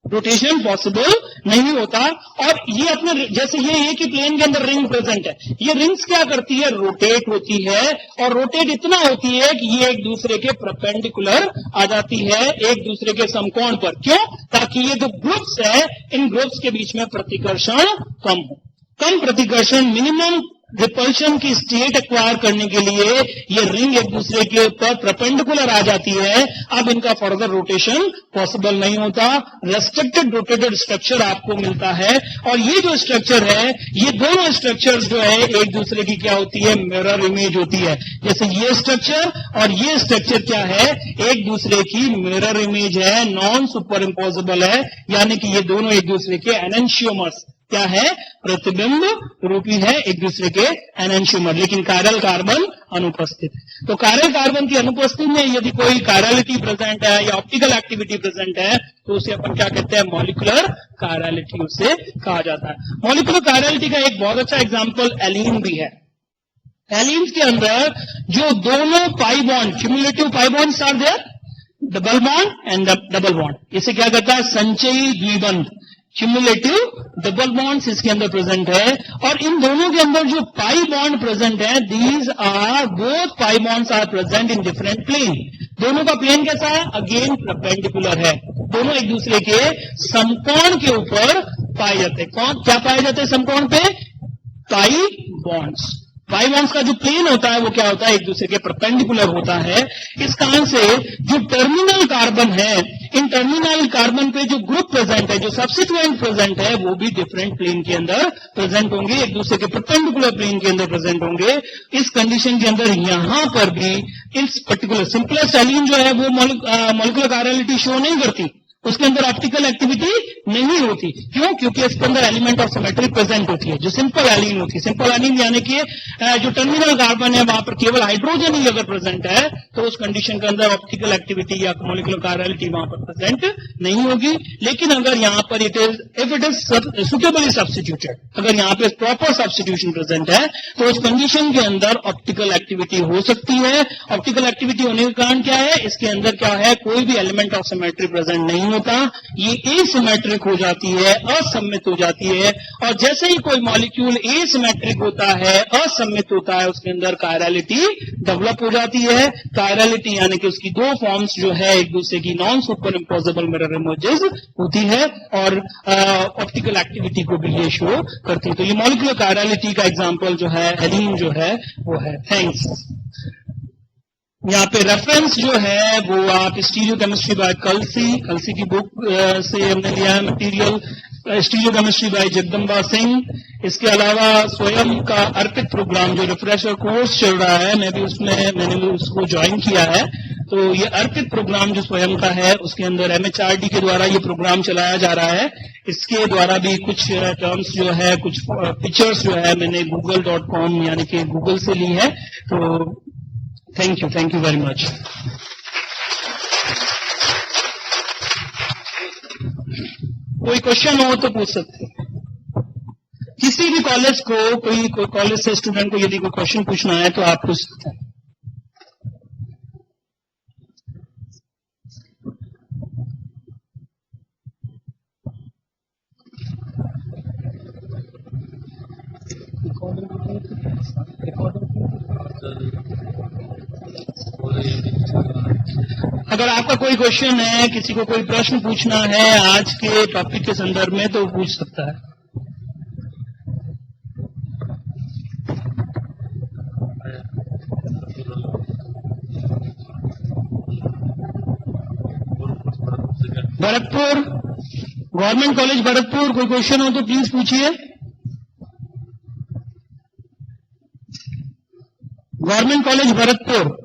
Speaker 1: रोटेशन पॉसिबल नहीं होता। और ये अपने जैसे ये एक ही प्लेन के अंदर रिंग प्रेजेंट है, ये रिंग्स क्या करती है? रोटेट होती है और रोटेट इतना होती है कि ये एक दूसरे के परपेंडिकुलर आ जाती है, एक दूसरे के समकोण पर। क्यों? ताकि ये जो ग्रुप्स है इन ग्रुप्स के बीच में प्रतिकर्षण कम हो। कम प्रतिकर्षण मिनिमम रिपल्शन की स्टेट एक्वायर करने के लिए ये रिंग एक दूसरे के ऊपर परपेंडिकुलर आ जाती है। अब इनका फर्दर रोटेशन पॉसिबल नहीं होता, रेस्ट्रिक्टेड रोटेटेड स्ट्रक्चर आपको मिलता है। और ये जो स्ट्रक्चर है, ये दोनों स्ट्रक्चर्स जो है एक दूसरे की क्या होती है, मिरर इमेज होती है। जैसे ये स्ट्रक्चर और ये स्ट्रक्चर क्या है, एक दूसरे की मिरर इमेज है, नॉन सुपर इम्पोजिबल है, यानी कि ये दोनों एक दूसरे के एनेंशियोमर्स क्या है, प्रतिबिंब रूपी है एक दूसरे के एनेंशियोमर, लेकिन कायरल कार्बन अनुपस्थित है। तो कायरल कार्बन की अनुपस्थिति में यदि कोई कायरलिटी प्रेजेंट है या ऑप्टिकल एक्टिविटी प्रेजेंट है तो उसे अपन क्या कहते हैं, मॉलिक्यूलर कायरलिटी उसे कहा जाता है। मॉलिक्यूलर कायरलिटी का एक बहुत अच्छा एग्जाम्पल एलीन भी है। एलीन्स के अंदर जो दोनों pi bond, cumulative pi bonds are there, double bond and double bond, इसे क्या कहता है, संचयी द्विबंध, क्यूमुलेटिव डबल बॉन्ड्स इसके अंदर प्रेजेंट है। और इन दोनों के अंदर जो पाई बॉन्ड प्रेजेंट है, these are both pi bonds are present in different plane. दोनों का प्लेन कैसा है, अगेन परपेंडिकुलर है, दोनों एक दूसरे के समकोण के ऊपर पाए जाते हैं। कौन क्या पाए जाते हैं समकोण पे, पाई बॉन्ड्स। पाई बॉन्ड्स का जो प्लेन होता है वो क्या होता है, एक दूसरे के परपेंडिकुलर होता है। इस कारण से जो टर्मिनल कार्बन है, इन टर्मिनल कार्बन पे जो ग्रुप प्रेजेंट है, जो सब्सिट्यूएंट प्रेजेंट है, वो भी डिफरेंट प्लेन के अंदर प्रेजेंट होंगे, एक दूसरे के परपेंडिकुलर प्लेन के अंदर प्रेजेंट होंगे। इस कंडीशन के अंदर यहां पर भी इस पर्टिकुलर सिंपलेस्ट एलीन जो है वो मॉलिक्यूलर कायरलिटी शो नहीं करती, उसके अंदर ऑप्टिकल एक्टिविटी नहीं होती। क्यों? क्योंकि इसके अंदर एलिमेंट ऑफ सिमेट्री प्रेजेंट होती है, जो सिंपल एलीन होती है। सिंपल एलीन यानी कि जो टर्मिनल कार्बन है वहां पर केवल हाइड्रोजन ही अगर प्रेजेंट है तो उस कंडीशन के अंदर ऑप्टिकल एक्टिविटी या मॉलिक्यूलर कायरलिटी वहां पर प्रेजेंट नहीं होगी। लेकिन अगर यहां पर इट इज सुटेबली सब्स्टिट्यूटेड, अगर यहां पे प्रॉपर सब्स्टिट्यूशन प्रेजेंट है तो उस कंडीशन के अंदर ऑप्टिकल एक्टिविटी हो सकती है। ऑप्टिकल एक्टिविटी होने का कारण क्या है, इसके अंदर क्या है, कोई भी एलिमेंट ऑफ सिमेट्री प्रेजेंट नहीं होता, ये एसिमेट्रिक हो जाती है, असम्मित हो जाती है। और जैसे ही कोई मॉलिक्यूल एसिमेट्रिक होता है, असम्मित होता है, उसके अंदर कायरलिटी डेवलप हो जाती है। कायरलिटी यानी कि उसकी दो फॉर्म्स जो है एक दूसरे की non super imposable mirror images होती है और ऑप्टिकल एक्टिविटी को भी ये शो करती है। तो ये मॉलिक्यूलर कायरलिटी का एग्जांपल जो है एलीन जो है वो है। थैंक्स। यहाँ पे रेफरेंस जो है वो आप स्टीरियोकेमिस्ट्री बाय कलसी की बुक से हमने लिया है material, stereochemistry by Jagdamba Singh. इसके अलावा स्वयं का अर्पित प्रोग्राम जो रिफ्रेशर कोर्स चल रहा है, मैंने भी उसको ज्वाइन किया है। तो ये अर्पित प्रोग्राम जो स्वयं का है उसके अंदर MHRD के द्वारा ये प्रोग्राम चलाया जा रहा है। इसके द्वारा भी कुछ टर्म्स जो है, कुछ पिक्चर्स जो है मैंने google.com यानी कि गूगल से ली है। तो थैंक यू वेरी मच। कोई क्वेश्चन हो तो पूछ सकते हैं। किसी भी कॉलेज को कोई कॉलेज से स्टूडेंट को यदि कोई क्वेश्चन पूछना है तो आप पूछ सकते हैं। अगर आपका कोई क्वेश्चन है, किसी को कोई प्रश्न पूछना है आज के टॉपिक के संदर्भ में तो पूछ सकता है। भरतपुर, गवर्नमेंट कॉलेज भरतपुर, कोई क्वेश्चन हो तो प्लीज पूछिए। Government college Bharatpur.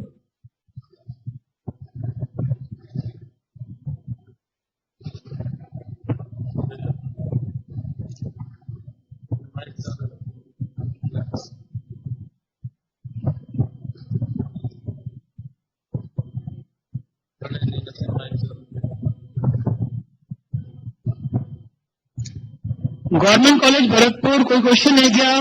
Speaker 1: Government college Bharatpur, कोई क्वेश्चन है क्या?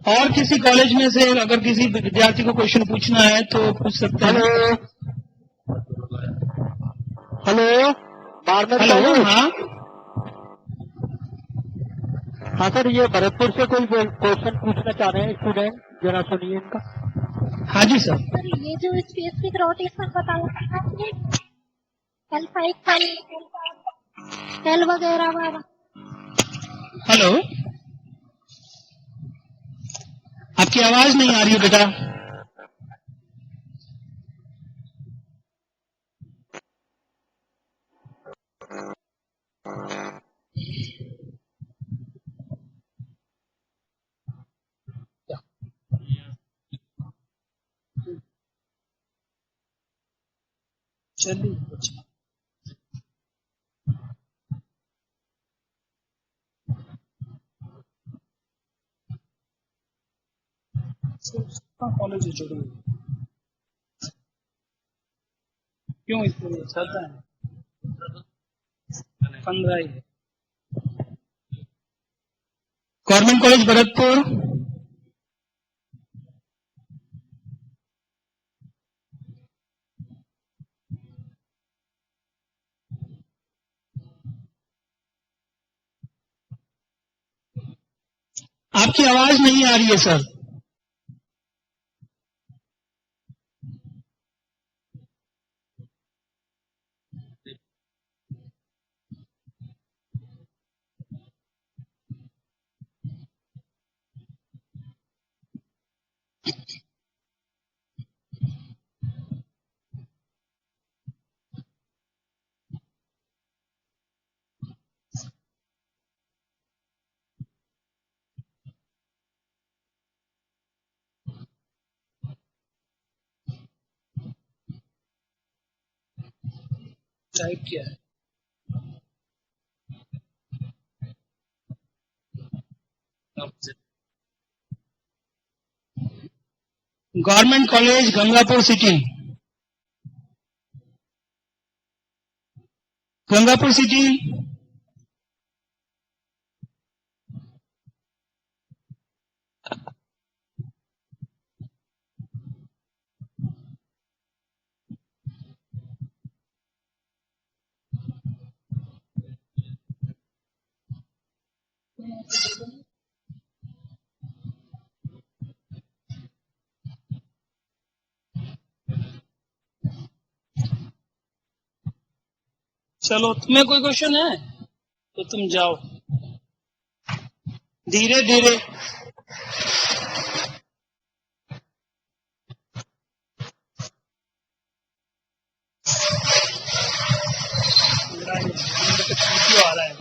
Speaker 1: और किसी कॉलेज में से अगर किसी विद्यार्थी को क्वेश्चन पूछना है तो पूछ सकते हैं।
Speaker 2: Hello,
Speaker 1: hello.
Speaker 2: हाँ सर, ये भरतपुर से कोई क्वेश्चन पूछना चाह रहे हैं स्टूडेंट, जरा सुनिए इनका।
Speaker 1: हाँ जी सर।
Speaker 2: सर ये जो स्पेसिफिक रोटेशन बताया आपने L5 L वगैरह वाला,
Speaker 1: हेलो, आपकी आवाज नहीं आ रही है बेटा। चलिए कॉलेज जुड़े क्यों इसलिए चलता है 15 ही है। गवर्नमेंट कॉलेज भरतपुर, आपकी आवाज नहीं आ रही है सर। टाइप किया है government college Gangapur city, Gangapur city. चलो, तुम्हें कोई क्वेश्चन है तो तुम जाओ धीरे धीरे। वीडियो आ रहा है।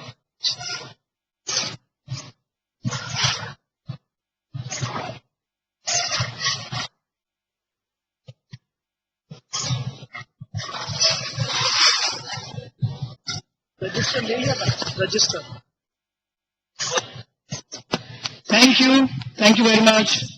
Speaker 1: रजिस्टर ले लिया था, register. Thank you very much.